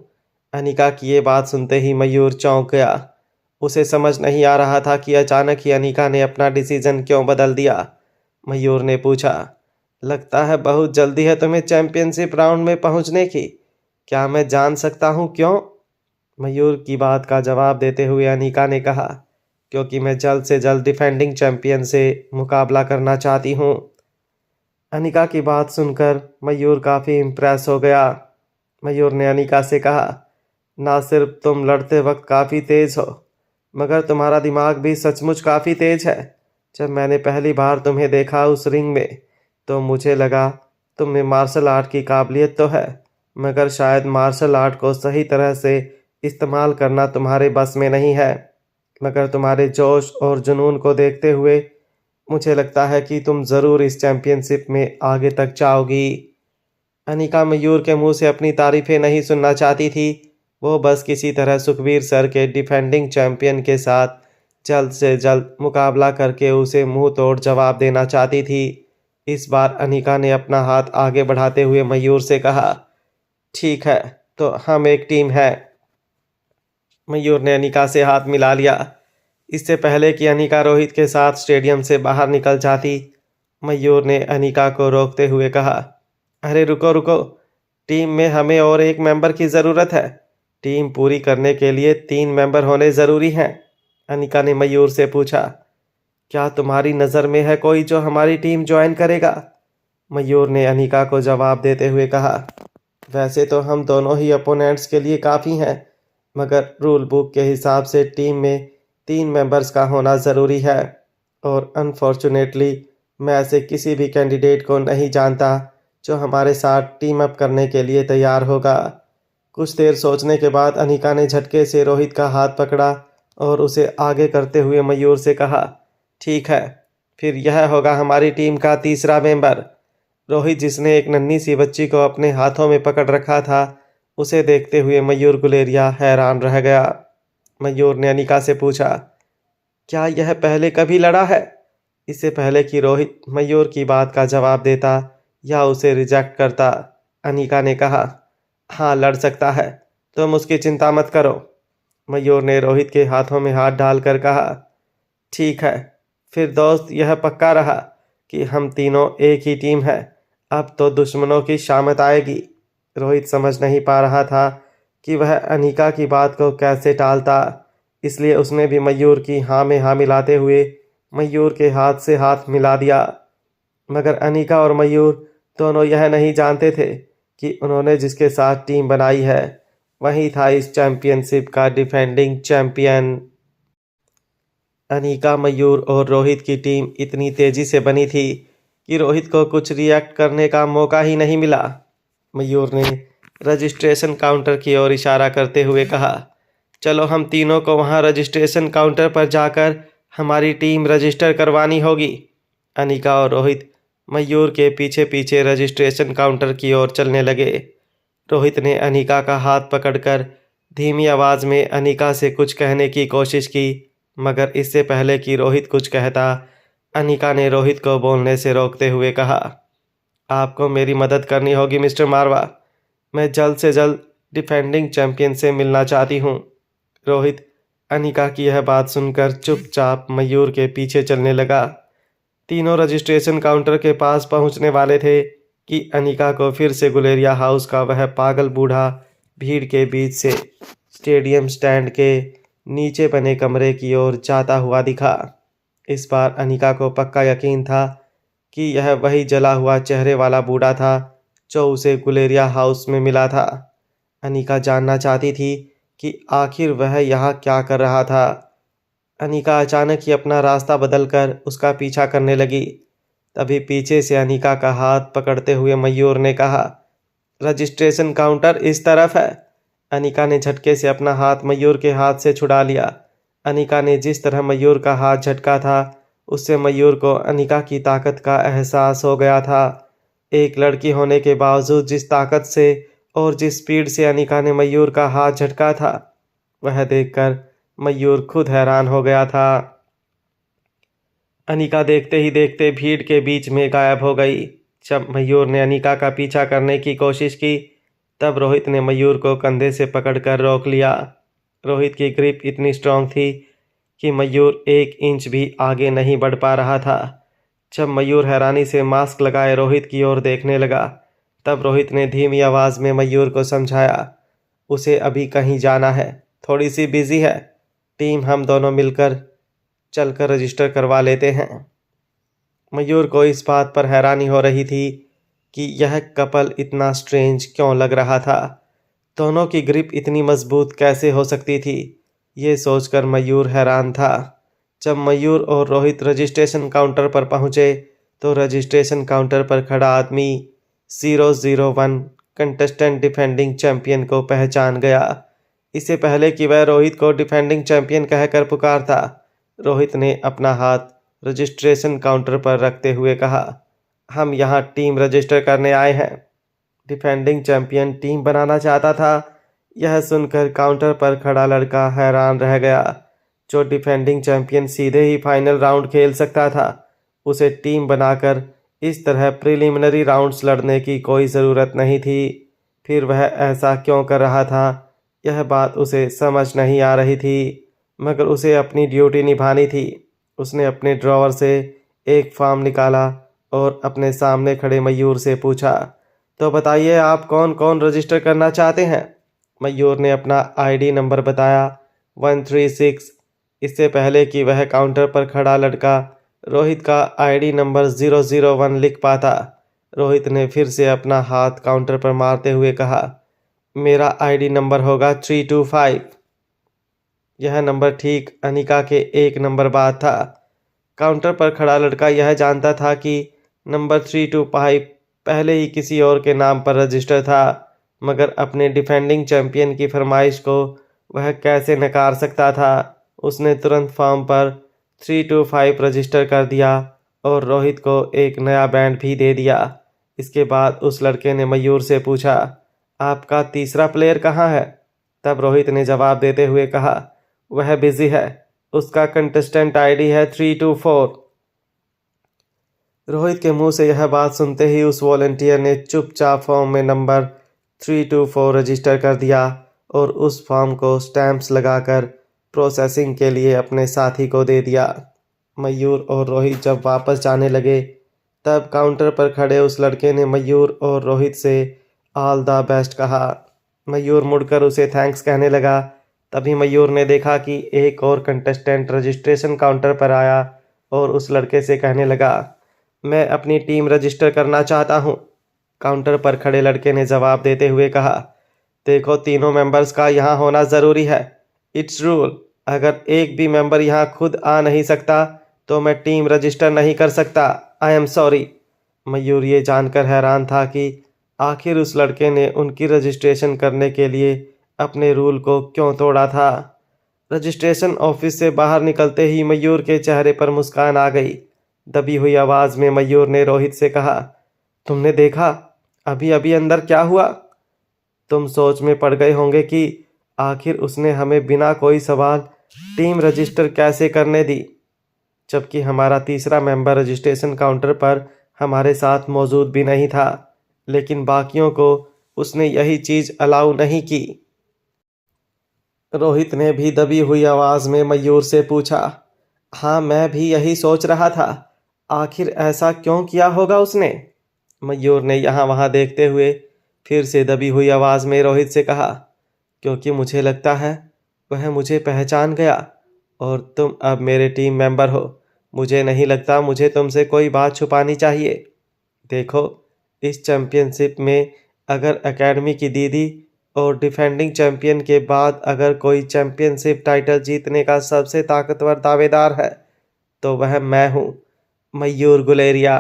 अनिका की ये बात सुनते ही मयूर चौंक गया। उसे समझ नहीं आ रहा था कि अचानक ही अनिका ने अपना डिसीजन क्यों बदल दिया। मयूर ने पूछा, लगता है बहुत जल्दी है तुम्हें चैम्पियनशिप राउंड में पहुंचने की, क्या मैं जान सकता हूं क्यों? मयूर की बात का जवाब देते हुए अनिका ने कहा, क्योंकि मैं जल्द से जल्द डिफेंडिंग चैंपियन से मुकाबला करना चाहती हूं। अनिका की बात सुनकर मयूर काफ़ी इम्प्रेस हो गया। मयूर ने अनिका से कहा, ना सिर्फ तुम लड़ते वक्त काफ़ी तेज़ हो, मगर तुम्हारा दिमाग भी सचमुच काफ़ी तेज़ है। जब मैंने पहली बार तुम्हें देखा उस रिंग में तो मुझे लगा तुम में मार्शल आर्ट की काबिलियत तो है, मगर शायद मार्शल आर्ट को सही तरह से इस्तेमाल करना तुम्हारे बस में नहीं है। मगर तुम्हारे जोश और जुनून को देखते हुए मुझे लगता है कि तुम ज़रूर इस चैम्पियनशिप में आगे तक जाओगी। अनिका मयूर के मुंह से अपनी तारीफ़ें नहीं सुनना चाहती थी। वो बस किसी तरह सुखबीर सर के डिफेंडिंग चैंपियन के साथ जल्द से जल्द मुकाबला करके उसे मुंह तोड़ जवाब देना चाहती थी। इस बार अनिका ने अपना हाथ आगे बढ़ाते हुए मयूर से कहा, ठीक है, तो हम एक टीम है। मयूर ने अनिका से हाथ मिला लिया। इससे पहले कि अनिका रोहित के साथ स्टेडियम से बाहर निकल जाती, मयूर ने अनिका को रोकते हुए कहा, अरे रुको रुको, टीम में हमें और एक मेंबर की ज़रूरत है। टीम पूरी करने के लिए 3 मेंबर होने ज़रूरी हैं। अनिका ने मयूर से पूछा, क्या तुम्हारी नज़र में है कोई जो हमारी टीम ज्वाइन करेगा? मयूर ने अनिका को जवाब देते हुए कहा, वैसे तो हम दोनों ही अपोनेंट्स के लिए काफ़ी हैं, मगर रूल बुक के हिसाब से टीम में 3 मेंबर्स का होना ज़रूरी है और अनफॉर्चुनेटली मैं ऐसे किसी भी कैंडिडेट को नहीं जानता जो हमारे साथ टीम अप करने के लिए तैयार होगा। कुछ देर सोचने के बाद अनिका ने झटके से रोहित का हाथ पकड़ा और उसे आगे करते हुए मयूर से कहा, ठीक है, फिर यह होगा हमारी टीम का तीसरा मेंबर। रोहित, जिसने एक नन्ही सी बच्ची को अपने हाथों में पकड़ रखा था, उसे देखते हुए मयूर गुलेरिया हैरान रह गया। मयूर ने अनिका से पूछा, क्या यह पहले कभी लड़ा है? इससे पहले कि रोहित मयूर की बात का जवाब देता या उसे रिजेक्ट करता, अनिका ने कहा, हाँ लड़ सकता है, तुम उसकी चिंता मत करो। मयूर ने रोहित के हाथों में हाथ डालकर कहा, ठीक है, फिर दोस्त यह पक्का रहा कि हम तीनों एक ही टीम है। अब तो दुश्मनों की शामत आएगी। रोहित समझ नहीं पा रहा था कि वह अनिका की बात को कैसे टालता, इसलिए उसने भी मयूर की हाँ में हाँ मिलाते हुए मयूर के हाथ से हाथ मिला दिया। मगर अनिका और मयूर दोनों यह नहीं जानते थे कि उन्होंने जिसके साथ टीम बनाई है वही था इस चैम्पियनशिप का डिफेंडिंग चैम्पियन। अनिका, मयूर और रोहित की टीम इतनी तेज़ी से बनी थी कि रोहित को कुछ रिएक्ट करने का मौका ही नहीं मिला। मयूर ने रजिस्ट्रेशन काउंटर की ओर इशारा करते हुए कहा, चलो हम तीनों को वहां रजिस्ट्रेशन काउंटर पर जाकर हमारी टीम रजिस्टर करवानी होगी। अनिका और रोहित मयूर के पीछे पीछे रजिस्ट्रेशन काउंटर की ओर चलने लगे। रोहित ने अनिका का हाथ पकड़कर धीमी आवाज में अनिका से कुछ कहने की कोशिश की, मगर इससे पहले कि रोहित कुछ कहता, अनिका ने रोहित को बोलने से रोकते हुए कहा, आपको मेरी मदद करनी होगी मिस्टर मारवा। मैं जल्द से जल्द डिफेंडिंग चैंपियन से मिलना चाहती हूँ। रोहित अनिका की यह बात सुनकर चुपचाप मयूर के पीछे चलने लगा। तीनों रजिस्ट्रेशन काउंटर के पास पहुंचने वाले थे कि अनिका को फिर से गुलेरिया हाउस का वह पागल बूढ़ा भीड़ के बीच से स्टेडियम स्टैंड के नीचे बने कमरे की ओर जाता हुआ दिखा। इस बार अनिका को पक्का यकीन था कि यह वही जला हुआ चेहरे वाला बूढ़ा था जो उसे गुलेरिया हाउस में मिला था। अनिका जानना चाहती थी कि आखिर वह यहाँ क्या कर रहा था। अनिका अचानक ही अपना रास्ता बदलकर उसका पीछा करने लगी। तभी पीछे से अनिका का हाथ पकड़ते हुए मयूर ने कहा, रजिस्ट्रेशन काउंटर इस तरफ है। अनिका ने झटके से अपना हाथ मयूर के हाथ से छुड़ा लिया। अनिका ने जिस तरह मयूर का हाथ झटका था, उससे मयूर को अनिका की ताकत का एहसास हो गया था। एक लड़की होने के बावजूद जिस ताकत से और जिस स्पीड से अनिका ने मयूर का हाथ झटका था, वह देखकर मयूर खुद हैरान हो गया था। अनिका देखते ही देखते भीड़ के बीच में गायब हो गई। जब मयूर ने अनिका का पीछा करने की कोशिश की, तब रोहित ने मयूर को कंधे से पकड़कर रोक लिया। रोहित की ग्रिप इतनी स्ट्रांग थी कि मयूर 1 इंच भी आगे नहीं बढ़ पा रहा था। जब मयूर हैरानी से मास्क लगाए रोहित की ओर देखने लगा, तब रोहित ने धीमी आवाज़ में मयूर को समझाया, उसे अभी कहीं जाना है, थोड़ी सी बिजी है। टीम हम दोनों मिलकर चलकर रजिस्टर करवा लेते हैं। मयूर को इस बात पर हैरानी हो रही थी कि यह कपल इतना स्ट्रेंज क्यों लग रहा था। दोनों की ग्रिप इतनी मजबूत कैसे हो सकती थी, ये सोचकर मयूर हैरान था। जब मयूर और रोहित रजिस्ट्रेशन काउंटर पर पहुंचे, तो रजिस्ट्रेशन काउंटर पर खड़ा आदमी 001 कंटेस्टेंट डिफेंडिंग चैंपियन को पहचान गया। इससे पहले कि वह रोहित को डिफेंडिंग चैंपियन कहकर पुकारता, रोहित ने अपना हाथ रजिस्ट्रेशन काउंटर पर रखते हुए कहा, हम यहाँ टीम रजिस्टर करने आए हैं। डिफेंडिंग चैंपियन टीम बनाना चाहता था। यह सुनकर काउंटर पर खड़ा लड़का हैरान रह गया। जो डिफेंडिंग चैंपियन सीधे ही फाइनल राउंड खेल सकता था, उसे टीम बनाकर इस तरह प्रिलिमिनरी राउंड्स लड़ने की कोई ज़रूरत नहीं थी। फिर वह ऐसा क्यों कर रहा था, यह बात उसे समझ नहीं आ रही थी, मगर उसे अपनी ड्यूटी निभानी थी। उसने अपने ड्रॉवर से एक फॉर्म निकाला और अपने सामने खड़े मयूर से पूछा, तो बताइए आप कौन कौन रजिस्टर करना चाहते हैं। मयूर ने अपना आईडी नंबर बताया, 136। इससे पहले कि वह काउंटर पर खड़ा लड़का रोहित का आईडी नंबर 001 लिख पाता, रोहित ने फिर से अपना हाथ काउंटर पर मारते हुए कहा, मेरा आईडी नंबर होगा 325। यह नंबर ठीक अनिका के 1 नंबर बाद था। काउंटर पर खड़ा लड़का यह जानता था कि नंबर 325 पहले ही किसी और के नाम पर रजिस्टर था, मगर अपने डिफेंडिंग चैंपियन की फरमाइश को वह कैसे नकार सकता था। उसने तुरंत फॉर्म पर 325 रजिस्टर कर दिया और रोहित को एक नया बैंड भी दे दिया। इसके बाद उस लड़के ने मयूर से पूछा, आपका तीसरा प्लेयर कहाँ है। तब रोहित ने जवाब देते हुए कहा, वह बिजी है, उसका कंटेस्टेंट आईडी है 324। रोहित के मुंह से यह बात सुनते ही उस वॉलंटियर ने चुपचाप फॉर्म में नंबर 324 रजिस्टर कर दिया और उस फॉर्म को स्टैंप्स लगाकर प्रोसेसिंग के लिए अपने साथी को दे दिया। मयूर और रोहित जब वापस जाने लगे, तब काउंटर पर खड़े उस लड़के ने मयूर और रोहित से ऑल द बेस्ट कहा। मयूर मुड़कर उसे थैंक्स कहने लगा। तभी मयूर ने देखा कि एक और कंटेस्टेंट रजिस्ट्रेशन काउंटर पर आया और उस लड़के से कहने लगा, मैं अपनी टीम रजिस्टर करना चाहता हूँ। काउंटर पर खड़े लड़के ने जवाब देते हुए कहा, देखो तीनों मेंबर्स का यहाँ होना ज़रूरी है, इट्स रूल। अगर एक भी मेंबर यहाँ खुद आ नहीं सकता तो मैं टीम रजिस्टर नहीं कर सकता। I am sorry. मयूर ये जानकर हैरान था कि आखिर उस लड़के ने उनकी रजिस्ट्रेशन करने के लिए अपने रूल को क्यों तोड़ा था। रजिस्ट्रेशन ऑफिस से बाहर निकलते ही मयूर के चेहरे पर मुस्कान आ गई। दबी हुई आवाज़ में मयूर ने रोहित से कहा, तुमने देखा अभी अभी अंदर क्या हुआ। तुम सोच में पड़ गए होंगे कि आखिर उसने हमें बिना कोई सवाल टीम रजिस्टर कैसे करने दी, जबकि हमारा तीसरा मेंबर रजिस्ट्रेशन काउंटर पर हमारे साथ मौजूद भी नहीं था, लेकिन बाकियों को उसने यही चीज़ अलाउ नहीं की। रोहित ने भी दबी हुई आवाज़ में मयूर से पूछा। हाँ, मैं भी यही सोच रहा था, आखिर ऐसा क्यों किया होगा उसने? मयूर ने यहाँ वहाँ देखते हुए फिर से दबी हुई आवाज़ में रोहित से कहा, क्योंकि मुझे लगता है वह मुझे पहचान गया और तुम अब मेरे टीम मेंबर हो। मुझे नहीं लगता मुझे तुमसे कोई बात छुपानी चाहिए। देखो, इस चैम्पियनशिप में अगर एकेडमी की दीदी और डिफेंडिंग चैंपियन के बाद अगर कोई चैम्पियनशिप टाइटल जीतने का सबसे ताकतवर दावेदार है तो वह मैं हूँ, मयूर गुलेरिया।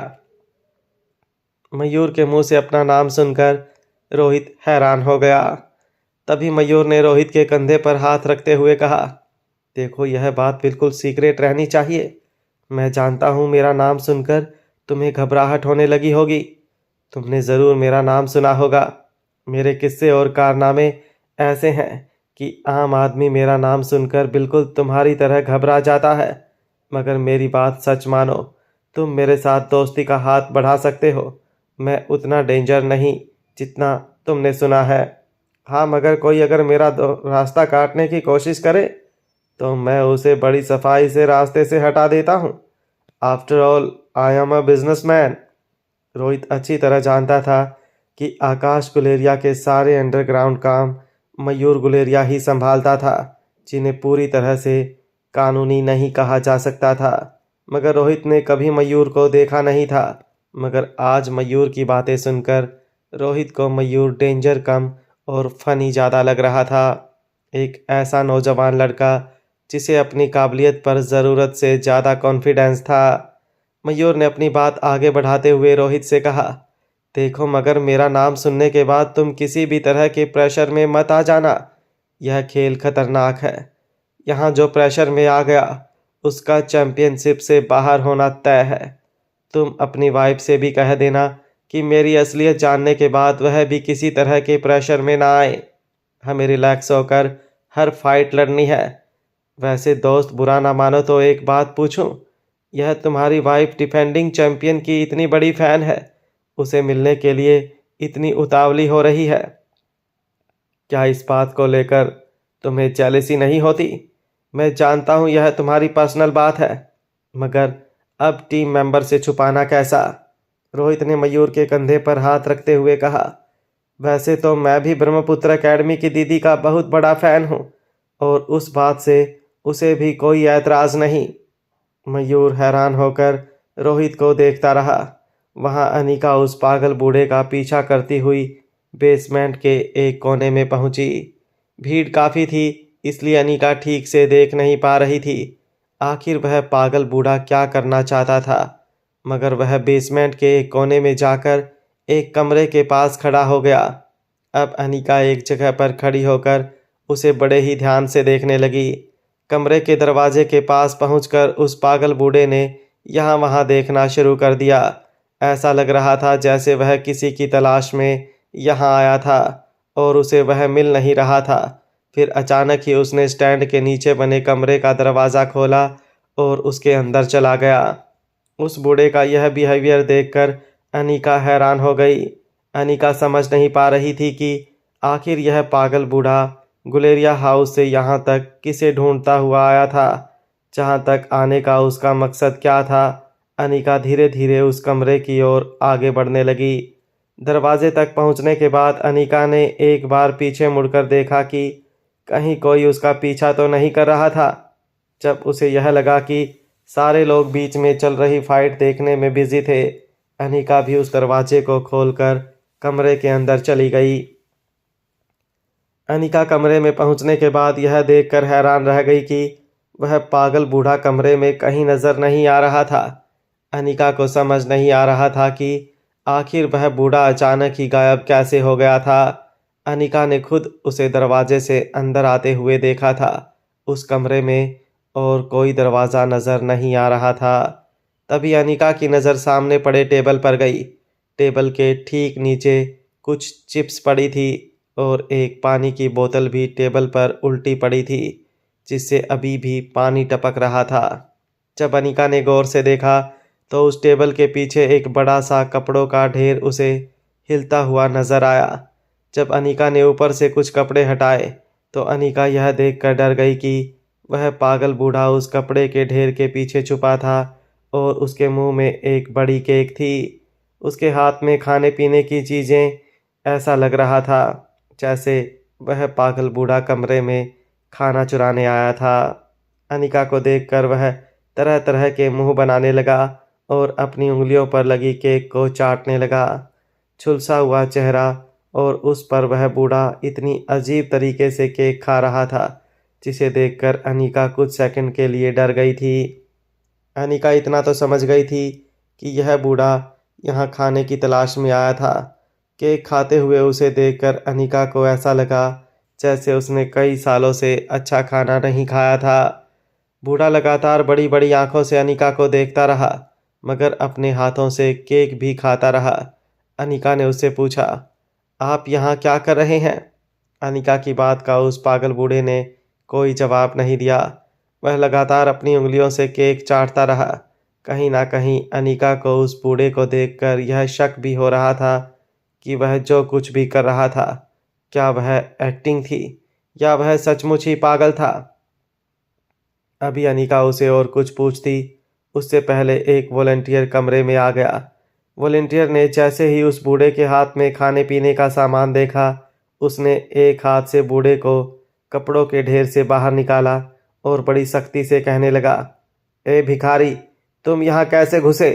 मयूर के मुंह से अपना नाम सुनकर रोहित हैरान हो गया। तभी मयूर ने रोहित के कंधे पर हाथ रखते हुए कहा, देखो, यह बात बिल्कुल सीक्रेट रहनी चाहिए। मैं जानता हूँ मेरा नाम सुनकर तुम्हें घबराहट होने लगी होगी। तुमने ज़रूर मेरा नाम सुना होगा। मेरे किस्से और कारनामे ऐसे हैं कि आम आदमी मेरा नाम सुनकर बिल्कुल तुम्हारी तरह घबरा जाता है। मगर मेरी बात सच मानो, तुम मेरे साथ दोस्ती का हाथ बढ़ा सकते हो। मैं उतना डेंजर नहीं जितना तुमने सुना है। हाँ, मगर कोई अगर मेरा रास्ता काटने की कोशिश करे तो मैं उसे बड़ी सफाई से रास्ते से हटा देता हूँ। After all I am a businessman. Rohit अच्छी तरह जानता था कि आकाश गुलेरिया के सारे अंडरग्राउंड काम मयूर गुलेरिया ही संभालता था, जिन्हें पूरी तरह से कानूनी नहीं कहा जा सकता था। मगर रोहित ने कभी मयूर को देखा नहीं था। मगर आज मयूर की बातें सुनकर रोहित को मयूर डेंजर कम और फनी ज़्यादा लग रहा था। एक ऐसा नौजवान लड़का जिसे अपनी काबिलियत पर ज़रूरत से ज़्यादा कॉन्फिडेंस था। मयूर ने अपनी बात आगे बढ़ाते हुए रोहित से कहा, देखो, मगर मेरा नाम सुनने के बाद तुम किसी भी तरह के प्रेशर में मत आ जाना। यह खेल खतरनाक है। यहाँ जो प्रेशर में आ गया उसका चैंपियनशिप से बाहर होना तय है। तुम अपनी वाइफ से भी कह देना कि मेरी असलियत जानने के बाद वह भी किसी तरह के प्रेशर में ना आए। हमें रिलैक्स होकर हर फाइट लड़नी है। वैसे दोस्त, बुरा ना मानो तो एक बात पूछूं? यह तुम्हारी वाइफ डिफेंडिंग चैंपियन की इतनी बड़ी फ़ैन है, उसे मिलने के लिए इतनी उतावली हो रही है। क्या इस बात को लेकर तुम्हें जेलसी नहीं होती? मैं जानता हूँ यह तुम्हारी पर्सनल बात है, मगर अब टीम मेंबर से छुपाना कैसा? रोहित ने मयूर के कंधे पर हाथ रखते हुए कहा, वैसे तो मैं भी ब्रह्मपुत्र एकेडमी की दीदी का बहुत बड़ा फ़ैन हूँ और उस बात से उसे भी कोई ऐतराज़ नहीं। मयूर हैरान होकर रोहित को देखता रहा। वहाँ अनिका उस पागल बूढ़े का पीछा करती हुई बेसमेंट के एक कोने में पहुंची। भीड़ काफ़ी थी, इसलिए अनिका ठीक से देख नहीं पा रही थी आखिर वह पागल बूढ़ा क्या करना चाहता था। मगर वह बेसमेंट के एक कोने में जाकर एक कमरे के पास खड़ा हो गया। अब अनिका एक जगह पर खड़ी होकर उसे बड़े ही ध्यान से देखने लगी। कमरे के दरवाजे के पास पहुंचकर उस पागल बूढ़े ने यहाँ वहाँ देखना शुरू कर दिया। ऐसा लग रहा था जैसे वह किसी की तलाश में यहाँ आया था और उसे वह मिल नहीं रहा था। फिर अचानक ही उसने स्टैंड के नीचे बने कमरे का दरवाज़ा खोला और उसके अंदर चला गया। उस बूढ़े का यह बिहेवियर देखकर अनिका हैरान हो गई। अनिका समझ नहीं पा रही थी कि आखिर यह पागल बूढ़ा गुलेरिया हाउस से यहाँ तक किसे ढूंढता हुआ आया था। जहाँ तक आने का उसका मकसद क्या था? अनिका धीरे धीरे उस कमरे की ओर आगे बढ़ने लगी। दरवाजे तक पहुँचने के बाद अनिका ने एक बार पीछे मुड़कर देखा कि कहीं कोई उसका पीछा तो नहीं कर रहा था। जब उसे यह लगा कि सारे लोग बीच में चल रही फाइट देखने में बिजी थे, अनिका भी उस दरवाजे को खोलकर कमरे के अंदर चली गई। अनिका कमरे में पहुंचने के बाद यह देखकर हैरान रह गई कि वह पागल बूढ़ा कमरे में कहीं नज़र नहीं आ रहा था। अनिका को समझ नहीं आ रहा था कि आखिर वह बूढ़ा अचानक ही गायब कैसे हो गया था। अनिका ने खुद उसे दरवाजे से अंदर आते हुए देखा था। उस कमरे में और कोई दरवाज़ा नज़र नहीं आ रहा था। तभी अनिका की नज़र सामने पड़े टेबल पर गई। टेबल के ठीक नीचे कुछ चिप्स पड़ी थी और एक पानी की बोतल भी टेबल पर उल्टी पड़ी थी, जिससे अभी भी पानी टपक रहा था। जब अनिका ने गौर से देखा तो उस टेबल के पीछे एक बड़ा सा कपड़ों का ढेर उसे हिलता हुआ नजर आया। जब अनिका ने ऊपर से कुछ कपड़े हटाए तो अनिका यह देखकर डर गई कि वह पागल बूढ़ा उस कपड़े के ढेर के पीछे छुपा था और उसके मुंह में एक बड़ी केक थी। उसके हाथ में खाने पीने की चीज़ें, ऐसा लग रहा था जैसे वह पागल बूढ़ा कमरे में खाना चुराने आया था। अनिका को देखकर वह तरह तरह के मुंह बनाने लगा और अपनी उंगलियों पर लगी केक को चाटने लगा। झुलसा हुआ चेहरा और उस पर वह बूढ़ा इतनी अजीब तरीके से केक खा रहा था, जिसे देखकर अनिका कुछ सेकंड के लिए डर गई थी। अनिका इतना तो समझ गई थी कि यह बूढ़ा यहाँ खाने की तलाश में आया था। केक खाते हुए उसे देखकर अनिका को ऐसा लगा जैसे उसने कई सालों से अच्छा खाना नहीं खाया था। बूढ़ा लगातार बड़ी बड़ी आंखों से अनिका को देखता रहा, मगर अपने हाथों से केक भी खाता रहा। अनिका ने उससे पूछा, आप यहाँ क्या कर रहे हैं? अनिका की बात का उस पागल बूढ़े ने कोई जवाब नहीं दिया। वह लगातार अपनी उंगलियों से केक चाटता रहा। कहीं ना कहीं अनिका को उस बूढ़े को देखकर यह शक भी हो रहा था कि वह जो कुछ भी कर रहा था, क्या वह एक्टिंग थी या वह सचमुच ही पागल था। अभी अनिका उसे और कुछ पूछती उससे पहले एक वॉलंटियर कमरे में आ गया। वॉलंटियर ने जैसे ही उस बूढ़े के हाथ में खाने पीने का सामान देखा, उसने एक हाथ से बूढ़े को कपड़ों के ढेर से बाहर निकाला और बड़ी सख्ती से कहने लगा, ए भिखारी, तुम यहाँ कैसे घुसे?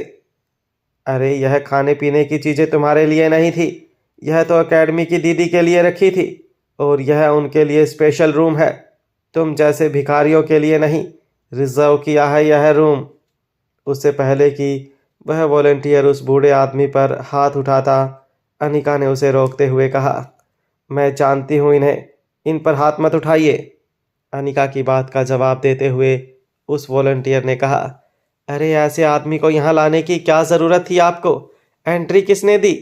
अरे यह खाने पीने की चीज़ें तुम्हारे लिए नहीं थी, यह तो एकेडमी की दीदी के लिए रखी थी और यह उनके लिए स्पेशल रूम है। तुम जैसे भिखारियों के लिए नहीं, रिजर्व किया है यह रूम। उससे पहले कि वह वॉलंटियर उस बूढ़े आदमी पर हाथ उठाता, अनिका ने उसे रोकते हुए कहा, मैं जानती हूँ इन्हें, इन पर हाथ मत उठाइए। अनिका की बात का जवाब देते हुए उस वॉलंटियर ने कहा, अरे ऐसे आदमी को यहाँ लाने की क्या ज़रूरत थी आपको? एंट्री किसने दी?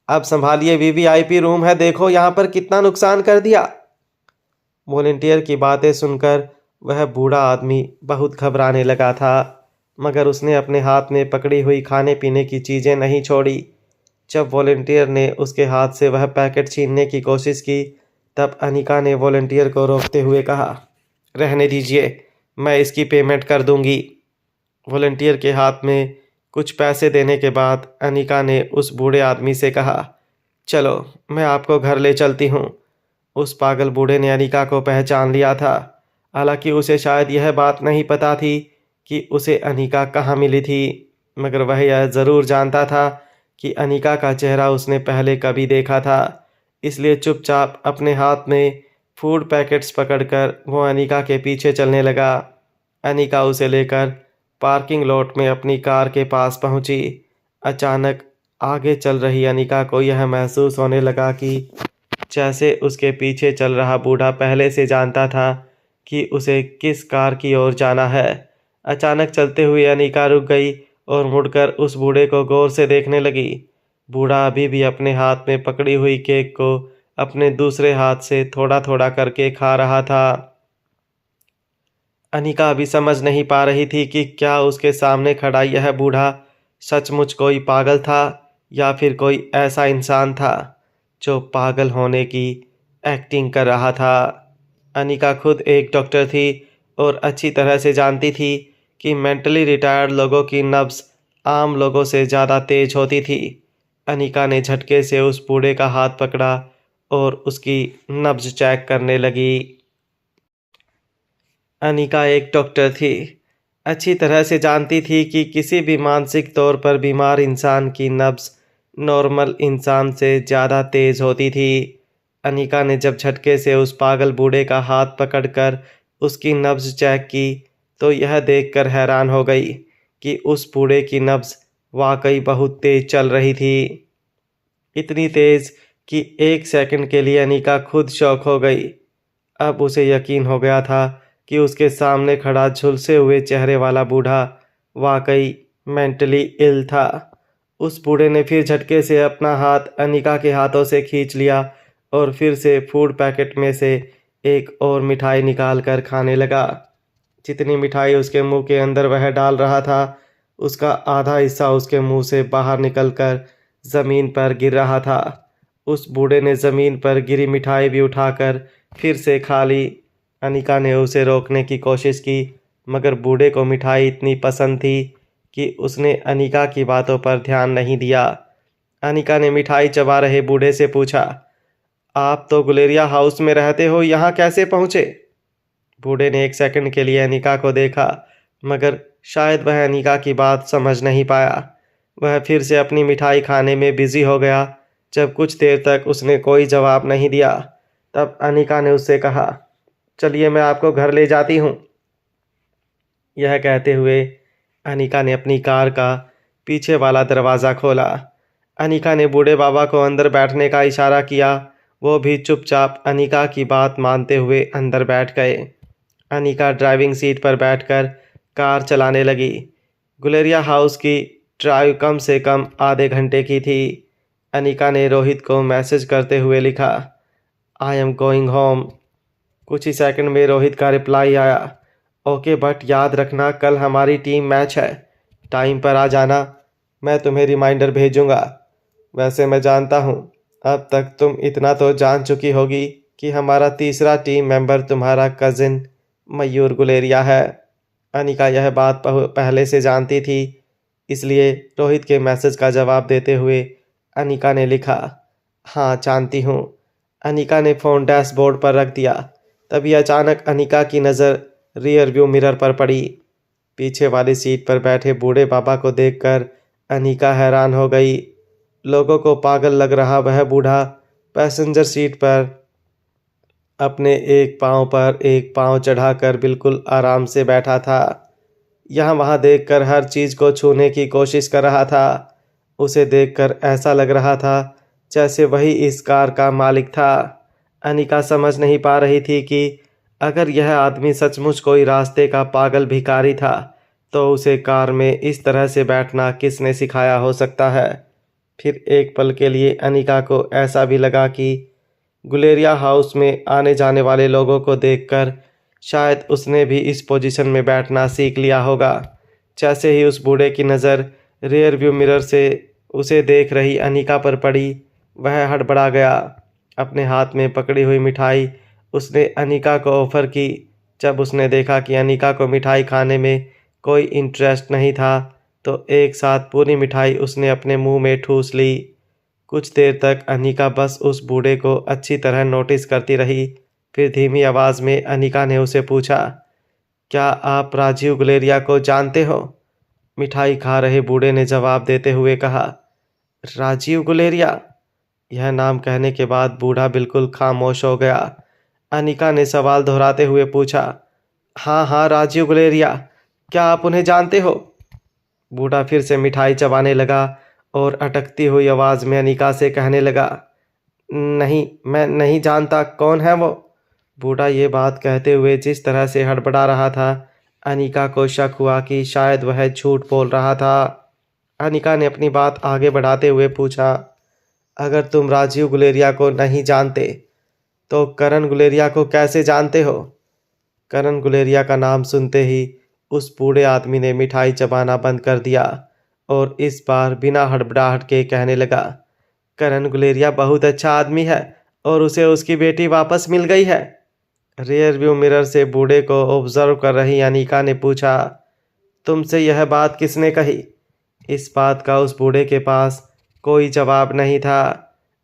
अब संभालिए, वीवीआईपी रूम है, देखो यहाँ पर कितना नुकसान कर दिया। वॉलंटियर की बातें सुनकर वह बूढ़ा आदमी बहुत घबराने लगा था, मगर उसने अपने हाथ में पकड़ी हुई खाने पीने की चीज़ें नहीं छोड़ी। जब वॉलंटियर ने उसके हाथ से वह पैकेट छीनने की कोशिश की, तब अनिका ने वॉलंटियर को रोकते हुए कहा, रहने दीजिए, मैं इसकी पेमेंट कर दूंगी। वॉलंटियर के हाथ में कुछ पैसे देने के बाद अनिका ने उस बूढ़े आदमी से कहा, चलो मैं आपको घर ले चलती हूँ। उस पागल बूढ़े ने अनिका को पहचान लिया था। हालांकि उसे शायद यह बात नहीं पता थी कि उसे अनिका कहाँ मिली थी, मगर वह यह ज़रूर जानता था कि अनिका का चेहरा उसने पहले कभी देखा था। इसलिए चुपचाप अपने हाथ में फूड पैकेट्स पकड़कर वो अनिका के पीछे चलने लगा। अनिका उसे लेकर पार्किंग लॉट में अपनी कार के पास पहुंची। अचानक आगे चल रही अनिका को यह महसूस होने लगा कि जैसे उसके पीछे चल रहा बूढ़ा पहले से जानता था कि उसे किस कार की ओर जाना है। अचानक चलते हुए अनिका रुक गई और मुड़कर उस बूढ़े को गौर से देखने लगी। बूढ़ा अभी भी अपने हाथ में पकड़ी हुई केक को अपने दूसरे हाथ से थोड़ा थोड़ा करके खा रहा था। अनिका अभी समझ नहीं पा रही थी कि क्या उसके सामने खड़ा यह बूढ़ा सचमुच कोई पागल था या फिर कोई ऐसा इंसान था जो पागल होने की एक्टिंग कर रहा था। अनिका खुद एक डॉक्टर थी और अच्छी तरह से जानती थी कि मेंटली रिटायर्ड लोगों की नब्ज़ आम लोगों से ज़्यादा तेज होती थी। अनिका ने झटके से उस बूढ़े का हाथ पकड़ा और उसकी नब्ज़ चेक करने लगी। अनिका एक डॉक्टर थी, अच्छी तरह से जानती थी कि किसी भी मानसिक तौर पर बीमार इंसान की नब्ज़ नॉर्मल इंसान से ज़्यादा तेज़ होती थी। अनिका ने जब झटके से उस पागल बूढ़े का हाथ पकड़कर उसकी नब्ज़ चेक की तो यह देखकर हैरान हो गई कि उस बूढ़े की नब्ज़ वाकई बहुत तेज़ चल रही थी। इतनी तेज़ कि एक सेकंड के लिए अनिका खुद शॉक हो गई। अब उसे यकीन हो गया था कि उसके सामने खड़ा झुलसे हुए चेहरे वाला बूढ़ा वाकई मेंटली इल था। उस बूढ़े ने फिर झटके से अपना हाथ अनिका के हाथों से खींच लिया और फिर से फूड पैकेट में से एक और मिठाई निकाल कर खाने लगा। जितनी मिठाई उसके मुंह के अंदर वह डाल रहा था, उसका आधा हिस्सा उसके मुंह से बाहर निकलकर ज़मीन पर गिर रहा था। उस बूढ़े ने ज़मीन पर गिरी मिठाई भी उठाकर फिर से खा ली। अनिका ने उसे रोकने की कोशिश की, मगर बूढ़े को मिठाई इतनी पसंद थी कि उसने अनिका की बातों पर ध्यान नहीं दिया। अनिका ने मिठाई चबा रहे बूढ़े से पूछा, आप तो गुलेरिया हाउस में रहते हो, यहाँ कैसे पहुँचे? बूढ़े ने एक सेकंड के लिए अनिका को देखा, मगर शायद वह अनिका की बात समझ नहीं पाया। वह फिर से अपनी मिठाई खाने में बिजी हो गया। जब कुछ देर तक उसने कोई जवाब नहीं दिया, तब अनिका ने उससे कहा, चलिए मैं आपको घर ले जाती हूँ। यह कहते हुए अनिका ने अपनी कार का पीछे वाला दरवाज़ा खोला। अनिका ने बूढ़े बाबा को अंदर बैठने का इशारा किया। वो भी चुपचाप अनिका की बात मानते हुए अंदर बैठ गए। अनिका ड्राइविंग सीट पर बैठकर कार चलाने लगी। गुलेरिया हाउस की ड्राइव कम से कम आधे घंटे की थी। अनिका ने रोहित को मैसेज करते हुए लिखा, आई एम गोइंग होम। कुछ ही सेकंड में रोहित का रिप्लाई आया, ओके बट याद रखना कल हमारी टीम मैच है, टाइम पर आ जाना, मैं तुम्हें रिमाइंडर भेजूंगा। वैसे मैं जानता हूँ अब तक तुम इतना तो जान चुकी होगी कि हमारा तीसरा टीम मेंबर तुम्हारा कज़िन मयूर गुलेरिया है। अनिका यह बात पहले से जानती थी, इसलिए रोहित के मैसेज का जवाब देते हुए अनिका ने लिखा, हाँ जानती हूँ। अनिका ने फ़ोन डैशबोर्ड पर रख दिया। तभी अचानक अनिका की नज़र रियर व्यू मिरर पर पड़ी। पीछे वाली सीट पर बैठे बूढ़े बाबा को देखकर अनिका हैरान हो गई। लोगों को पागल लग रहा वह बूढ़ा पैसेंजर सीट पर अपने एक पाँव पर एक पाँव चढ़ाकर बिल्कुल आराम से बैठा था। यहाँ वहाँ देखकर हर चीज़ को छूने की कोशिश कर रहा था। उसे देखकर ऐसा लग रहा था जैसे वही इस कार का मालिक था। अनिका समझ नहीं पा रही थी कि अगर यह आदमी सचमुच कोई रास्ते का पागल भिखारी था, तो उसे कार में इस तरह से बैठना किसने सिखाया हो सकता है। फिर एक पल के लिए अनिका को ऐसा भी लगा कि गुलेरिया हाउस में आने जाने वाले लोगों को देखकर शायद उसने भी इस पोजीशन में बैठना सीख लिया होगा। जैसे ही उस बूढ़े की नज़र रियर व्यू मिरर से उसे देख रही अनिका पर पड़ी, वह हड़बड़ा गया। अपने हाथ में पकड़ी हुई मिठाई उसने अनिका को ऑफ़र की। जब उसने देखा कि अनिका को मिठाई खाने में कोई इंटरेस्ट नहीं था, तो एक साथ पूरी मिठाई उसने अपने मुंह में ठूस ली। कुछ देर तक अनिका बस उस बूढ़े को अच्छी तरह नोटिस करती रही। फिर धीमी आवाज़ में अनिका ने उसे पूछा, क्या आप राजीव गुलेरिया को जानते हो? मिठाई खा रहे बूढ़े ने जवाब देते हुए कहा, राजीव गुलेरिया? यह नाम कहने के बाद बूढ़ा बिल्कुल खामोश हो गया। अनिका ने सवाल दोहराते हुए पूछा, हाँ हाँ राजीव गुलेरिया, क्या आप उन्हें जानते हो? बूढ़ा फिर से मिठाई चबाने लगा और अटकती हुई आवाज़ में अनिका से कहने लगा, नहीं मैं नहीं जानता, कौन है वो? बूढ़ा ये बात कहते हुए जिस तरह से हड़बड़ा रहा था, अनिका को शक हुआ कि शायद वह झूठ बोल रहा था। अनिका ने अपनी बात आगे बढ़ाते हुए पूछा, अगर तुम राजीव गुलेरिया को नहीं जानते तो करण गुलेरिया को कैसे जानते हो? करण गुलेरिया का नाम सुनते ही उस बूढ़े आदमी ने मिठाई चबाना बंद कर दिया और इस बार बिना हड़बड़ाहट के कहने लगा, करण गुलेरिया बहुत अच्छा आदमी है और उसे उसकी बेटी वापस मिल गई है। रियर व्यू मिरर से बूढ़े को ऑब्जर्व कर रही अनिका ने पूछा, तुमसे यह बात किसने कही? इस बात का उस बूढ़े के पास कोई जवाब नहीं था।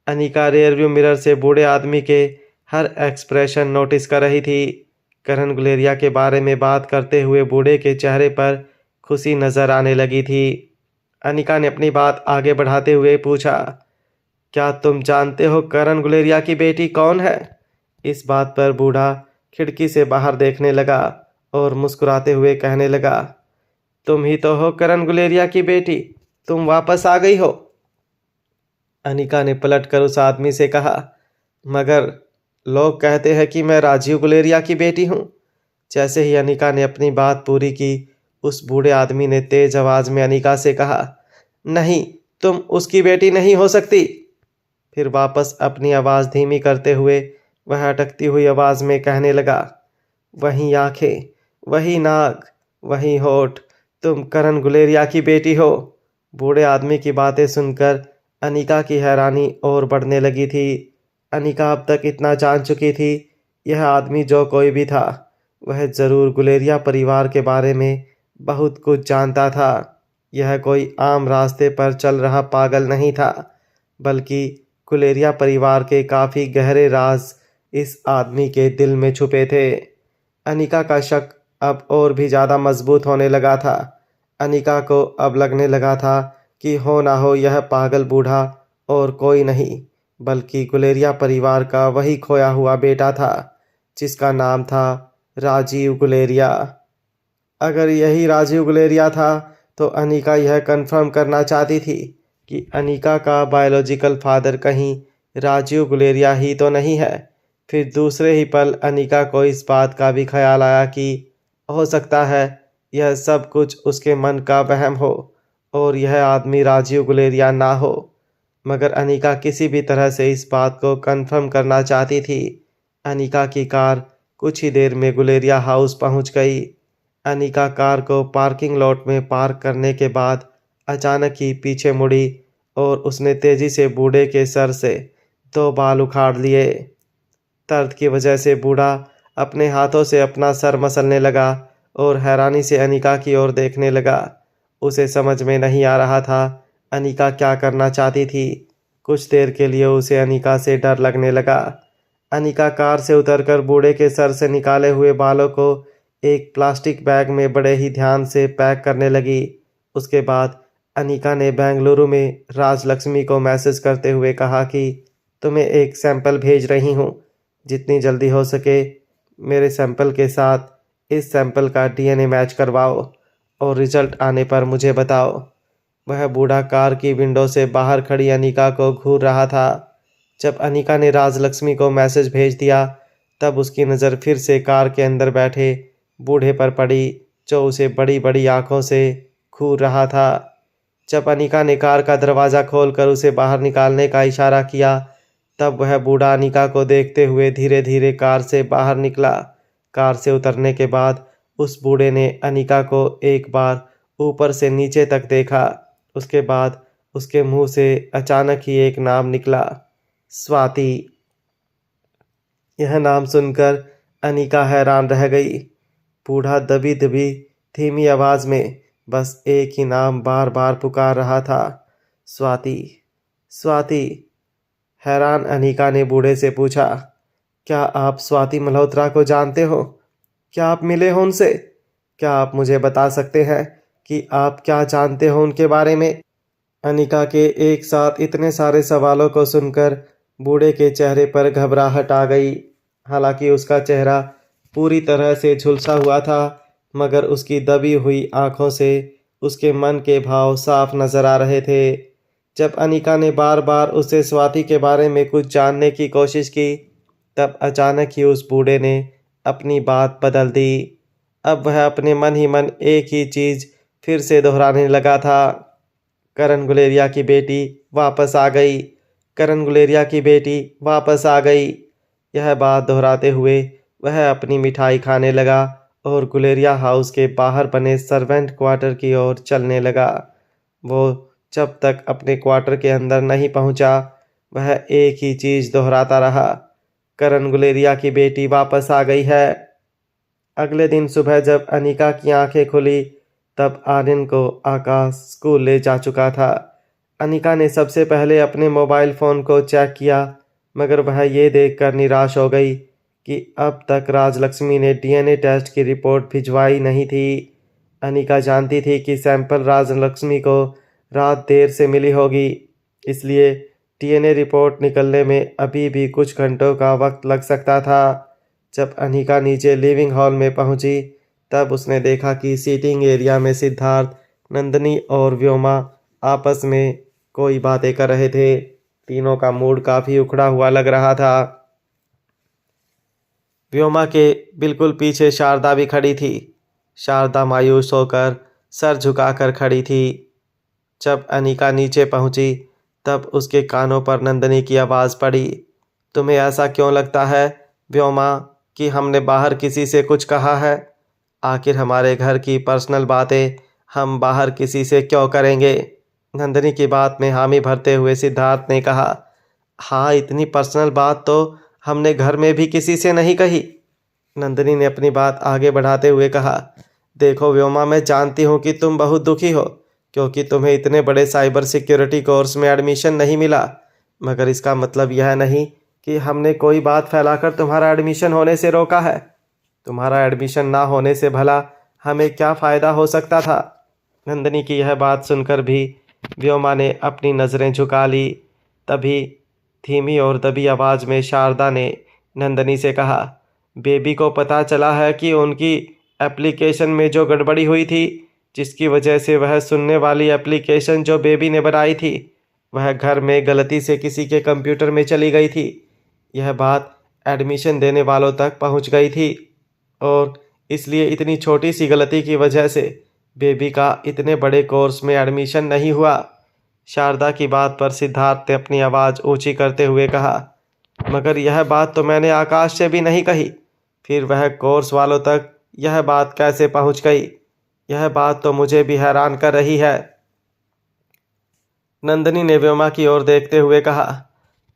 अनिका रियर व्यू मिरर से बूढ़े आदमी के हर एक्सप्रेशन नोटिस कर रही थी। करण गुलेरिया के बारे में बात करते हुए बूढ़े के चेहरे पर खुशी नज़र आने लगी थी। अनिका ने अपनी बात आगे बढ़ाते हुए पूछा, क्या तुम जानते हो करण गुलेरिया की बेटी कौन है? इस बात पर बूढ़ा खिड़की से बाहर देखने लगा और मुस्कुराते हुए कहने लगा, तुम ही तो हो करण गुलेरिया की बेटी, तुम वापस आ गई हो। अनिका ने पलटकर उस आदमी से कहा, मगर लोग कहते हैं कि मैं राजीव गुलेरिया की बेटी हूँ। जैसे ही अनिका ने अपनी बात पूरी की, उस बूढ़े आदमी ने तेज आवाज़ में अनिका से कहा, नहीं तुम उसकी बेटी नहीं हो सकती। फिर वापस अपनी आवाज़ धीमी करते हुए वह अटकती हुई आवाज़ में कहने लगा, वही आंखें, वही नाक, वही होठ, तुम करण गुलेरिया की बेटी हो। बूढ़े आदमी की बातें सुनकर अनिका की हैरानी और बढ़ने लगी थी। अनिका अब तक इतना जान चुकी थी, यह आदमी जो कोई भी था, वह ज़रूर गुलेरिया परिवार के बारे में बहुत कुछ जानता था। यह कोई आम रास्ते पर चल रहा पागल नहीं था, बल्कि गुलेरिया परिवार के काफ़ी गहरे राज इस आदमी के दिल में छुपे थे। अनिका का शक अब और भी ज़्यादा मजबूत होने लगा था। अनिका को अब लगने लगा था कि हो ना हो यह पागल बूढ़ा और कोई नहीं, बल्कि गुलेरिया परिवार का वही खोया हुआ बेटा था, जिसका नाम था राजीव गुलेरिया। अगर यही राजीव गुलेरिया था तो अनिका यह कंफर्म करना चाहती थी कि अनिका का बायोलॉजिकल फादर कहीं राजीव गुलेरिया ही तो नहीं है। फिर दूसरे ही पल अनिका को इस बात का भी ख्याल आया कि हो सकता है यह सब कुछ उसके मन का वहम हो और यह आदमी राजीव गुलेरिया ना हो। मगर अनिका किसी भी तरह से इस बात को कंफर्म करना चाहती थी। अनिका की कार कुछ ही देर में गुलेरिया हाउस पहुंच गई। अनिका कार को पार्किंग लॉट में पार्क करने के बाद अचानक ही पीछे मुड़ी और उसने तेजी से बूढ़े के सर से 2 बाल उखाड़ लिए। दर्द की वजह से बूढ़ा अपने हाथों से अपना सर मसलने लगा और हैरानी से अनिका की ओर देखने लगा। उसे समझ में नहीं आ रहा था अनिका क्या करना चाहती थी। कुछ देर के लिए उसे अनिका से डर लगने लगा। अनिका कार से उतरकर बूढ़े के सर से निकाले हुए बालों को एक प्लास्टिक बैग में बड़े ही ध्यान से पैक करने लगी। उसके बाद अनिका ने बेंगलुरु में राजलक्ष्मी को मैसेज करते हुए कहा कि तुम्हें एक सैंपल भेज रही हूँ, जितनी जल्दी हो सके मेरे सैंपल के साथ इस सैंपल का डीएनए मैच करवाओ और रिजल्ट आने पर मुझे बताओ। वह बूढ़ा कार की विंडो से बाहर खड़ी अनिका को घूर रहा था। जब अनिका ने राजलक्ष्मी को मैसेज भेज दिया तब उसकी नज़र फिर से कार के अंदर बैठे बूढ़े पर पड़ी, जो उसे बड़ी बड़ी आंखों से घूर रहा था। जब अनिका ने कार का दरवाज़ा खोलकर उसे बाहर निकालने का इशारा किया तब वह बूढ़ा अनिका को देखते हुए धीरे धीरे कार से बाहर निकला। कार से उतरने के बाद उस बूढ़े ने अनिका को एक बार ऊपर से नीचे तक देखा। उसके बाद उसके मुंह से अचानक ही एक नाम निकला, स्वाति। यह नाम सुनकर अनिका हैरान रह गई। बूढ़ा दबी दबी धीमी आवाज़ में बस एक ही नाम बार बार पुकार रहा था, स्वाति, स्वाति। हैरान अनिका ने बूढ़े से पूछा, क्या आप स्वाति मल्होत्रा को जानते हो? क्या आप मिले हो उनसे? क्या आप मुझे बता सकते हैं कि आप क्या जानते हो उनके बारे में? अनिका के एक साथ इतने सारे सवालों को सुनकर बूढ़े के चेहरे पर घबराहट आ गई। हालांकि उसका चेहरा पूरी तरह से झुलसा हुआ था, मगर उसकी दबी हुई आंखों से उसके मन के भाव साफ नजर आ रहे थे। जब अनिका ने बार बार उससे स्वाति के बारे में कुछ जानने की कोशिश की तब अचानक ही उस बूढ़े ने अपनी बात बदल दी। अब वह अपने मन ही मन एक ही चीज़ फिर से दोहराने लगा था, करण गुलेरिया की बेटी वापस आ गई, करण गुलेरिया की बेटी वापस आ गई। यह बात दोहराते हुए वह अपनी मिठाई खाने लगा और गुलेरिया हाउस के बाहर बने सर्वेंट क्वार्टर की ओर चलने लगा। वो जब तक अपने क्वार्टर के अंदर नहीं पहुंचा, वह एक ही चीज़ दोहराता रहा, करण गुलेरिया की बेटी वापस आ गई है। अगले दिन सुबह जब अनिका की आंखें खुली तब आर्यन को आकाश स्कूल ले जा चुका था। अनिका ने सबसे पहले अपने मोबाइल फ़ोन को चेक किया, मगर वह ये देखकर निराश हो गई कि अब तक राजलक्ष्मी ने डीएनए टेस्ट की रिपोर्ट भिजवाई नहीं थी। अनिका जानती थी कि सैंपल राजलक्ष्मी को रात देर से मिली होगी, इसलिए डीएनए रिपोर्ट निकलने में अभी भी कुछ घंटों का वक्त लग सकता था। जब अनिका नीचे लिविंग हॉल में पहुंची तब उसने देखा कि सीटिंग एरिया में सिद्धार्थ, नंदिनी और व्योमा आपस में कोई बातें कर रहे थे। तीनों का मूड काफ़ी उखड़ा हुआ लग रहा था। व्योमा के बिल्कुल पीछे शारदा भी खड़ी थी। शारदा मायूस होकर सर झुकाकर खड़ी थी। जब अनिका नीचे पहुंची तब उसके कानों पर नंदिनी की आवाज़ पड़ी। तुम्हें ऐसा क्यों लगता है व्योमा कि हमने बाहर किसी से कुछ कहा है? आखिर हमारे घर की पर्सनल बातें हम बाहर किसी से क्यों करेंगे? नंदिनी की बात में हामी भरते हुए सिद्धार्थ ने कहा, हाँ, इतनी पर्सनल बात तो हमने घर में भी किसी से नहीं कही। नंदिनी ने अपनी बात आगे बढ़ाते हुए कहा, देखो व्योमा, मैं जानती हूँ कि तुम बहुत दुखी हो क्योंकि तुम्हें इतने बड़े साइबर सिक्योरिटी कोर्स में एडमिशन नहीं मिला, मगर इसका मतलब यह नहीं कि हमने कोई बात फैलाकर तुम्हारा एडमिशन होने से रोका है। तुम्हारा एडमिशन ना होने से भला हमें क्या फ़ायदा हो सकता था? नंदिनी की यह बात सुनकर भी व्योमा ने अपनी नज़रें झुका ली। तभी धीमी और दबी आवाज़ में शारदा ने नंदिनी से कहा, बेबी को पता चला है कि उनकी एप्लीकेशन में जो गड़बड़ी हुई थी, जिसकी वजह से वह सुनने वाली एप्लीकेशन जो बेबी ने बनाई थी वह घर में गलती से किसी के कंप्यूटर में चली गई थी। यह बात एडमिशन देने वालों तक पहुंच गई थी और इसलिए इतनी छोटी सी गलती की वजह से बेबी का इतने बड़े कोर्स में एडमिशन नहीं हुआ। शारदा की बात पर सिद्धार्थ ने अपनी आवाज़ ऊंची करते हुए कहा, मगर यह बात तो मैंने आकाश से भी नहीं कही, फिर वह कोर्स वालों तक यह बात कैसे पहुंच गई? यह बात तो मुझे भी हैरान कर रही है। नंदिनी ने व्योमा की ओर देखते हुए कहा,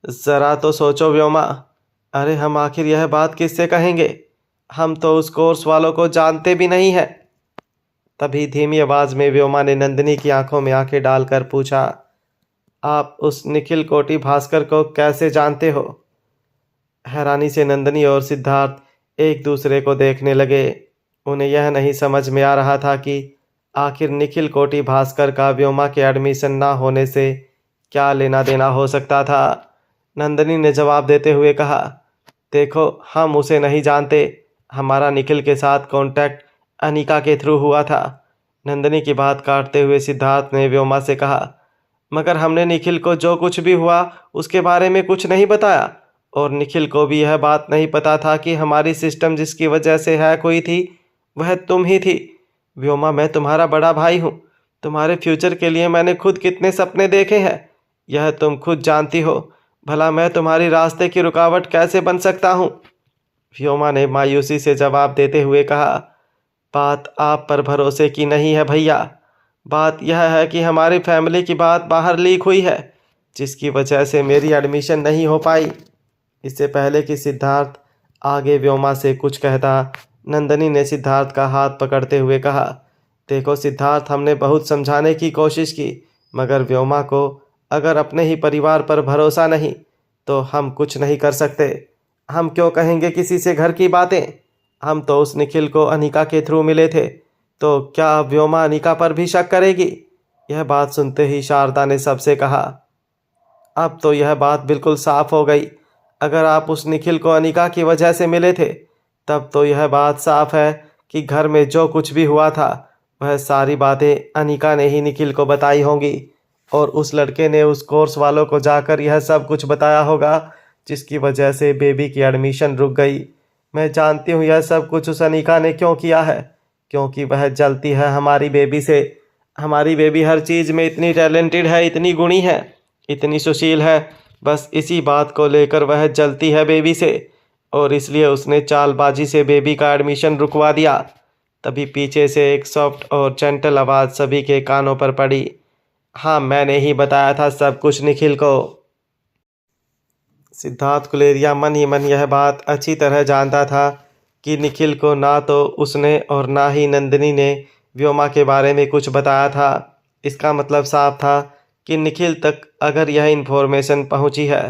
ज़रा तो सोचो व्योमा, अरे हम आखिर यह बात किससे कहेंगे? हम तो उस कोर्स वालों को जानते भी नहीं हैं। तभी धीमी आवाज़ में व्योमा ने नंदिनी की आंखों में आंखें डालकर पूछा, आप उस निखिल कोटी भास्कर को कैसे जानते हो? हैरानी से नंदिनी और सिद्धार्थ एक दूसरे को देखने लगे। उन्हें यह नहीं समझ में आ रहा था कि आखिर निखिल कोटी भास्कर का व्योमा के एडमिशन ना होने से क्या लेना देना हो सकता था। नंदिनी ने जवाब देते हुए कहा, देखो, हम उसे नहीं जानते, हमारा निखिल के साथ कांटेक्ट अनीका के थ्रू हुआ था। नंदिनी की बात काटते हुए सिद्धार्थ ने व्योमा से कहा, मगर हमने निखिल को जो कुछ भी हुआ उसके बारे में कुछ नहीं बताया और निखिल को भी यह बात नहीं पता था कि हमारी सिस्टम जिसकी वजह से हैक हुई थी वह तुम ही थी। व्योमा, मैं तुम्हारा बड़ा भाई हूँ। तुम्हारे फ्यूचर के लिए मैंने खुद कितने सपने देखे हैं यह तुम खुद जानती हो। भला मैं तुम्हारी रास्ते की रुकावट कैसे बन सकता हूँ? व्योमा ने मायूसी से जवाब देते हुए कहा, बात आप पर भरोसे की नहीं है भैया। बात यह है कि हमारी फैमिली की बात बाहर लीक हुई है जिसकी वजह से मेरी एडमिशन नहीं हो पाई। इससे पहले कि सिद्धार्थ आगे व्योमा से कुछ कहता, नंदिनी ने सिद्धार्थ का हाथ पकड़ते हुए कहा, देखो सिद्धार्थ, हमने बहुत समझाने की कोशिश की मगर व्योमा को अगर अपने ही परिवार पर भरोसा नहीं तो हम कुछ नहीं कर सकते। हम क्यों कहेंगे किसी से घर की बातें? हम तो उस निखिल को अनीका के थ्रू मिले थे, तो क्या अब व्योमा अनीका पर भी शक करेगी? यह बात सुनते ही शारदा ने सबसे कहा, अब तो यह बात बिल्कुल साफ हो गई। अगर आप उस निखिल को अनीका की वजह से मिले थे तब तो यह बात साफ है कि घर में जो कुछ भी हुआ था वह सारी बातें अनीका ने ही निखिल को बताई होंगी और उस लड़के ने उस कोर्स वालों को जाकर यह सब कुछ बताया होगा जिसकी वजह से बेबी की एडमिशन रुक गई। मैं जानती हूँ यह सब कुछ उस अनीका ने क्यों किया है, क्योंकि वह जलती है हमारी बेबी से। हमारी बेबी हर चीज़ में इतनी टैलेंटेड है, इतनी गुणी है, इतनी सुशील है, बस इसी बात को लेकर वह जलती है बेबी से और इसलिए उसने चालबाजी से बेबी का एडमिशन रुकवा दिया। तभी पीछे से एक सॉफ्ट और जेंटल आवाज़ सभी के कानों पर पड़ी, हाँ, मैंने ही बताया था सब कुछ निखिल को। सिद्धार्थ गुलेरिया मन ही मन यह बात अच्छी तरह जानता था कि निखिल को ना तो उसने और ना ही नंदिनी ने व्योमा के बारे में कुछ बताया था। इसका मतलब साफ था कि निखिल तक अगर यह इन्फॉर्मेशन पहुंची है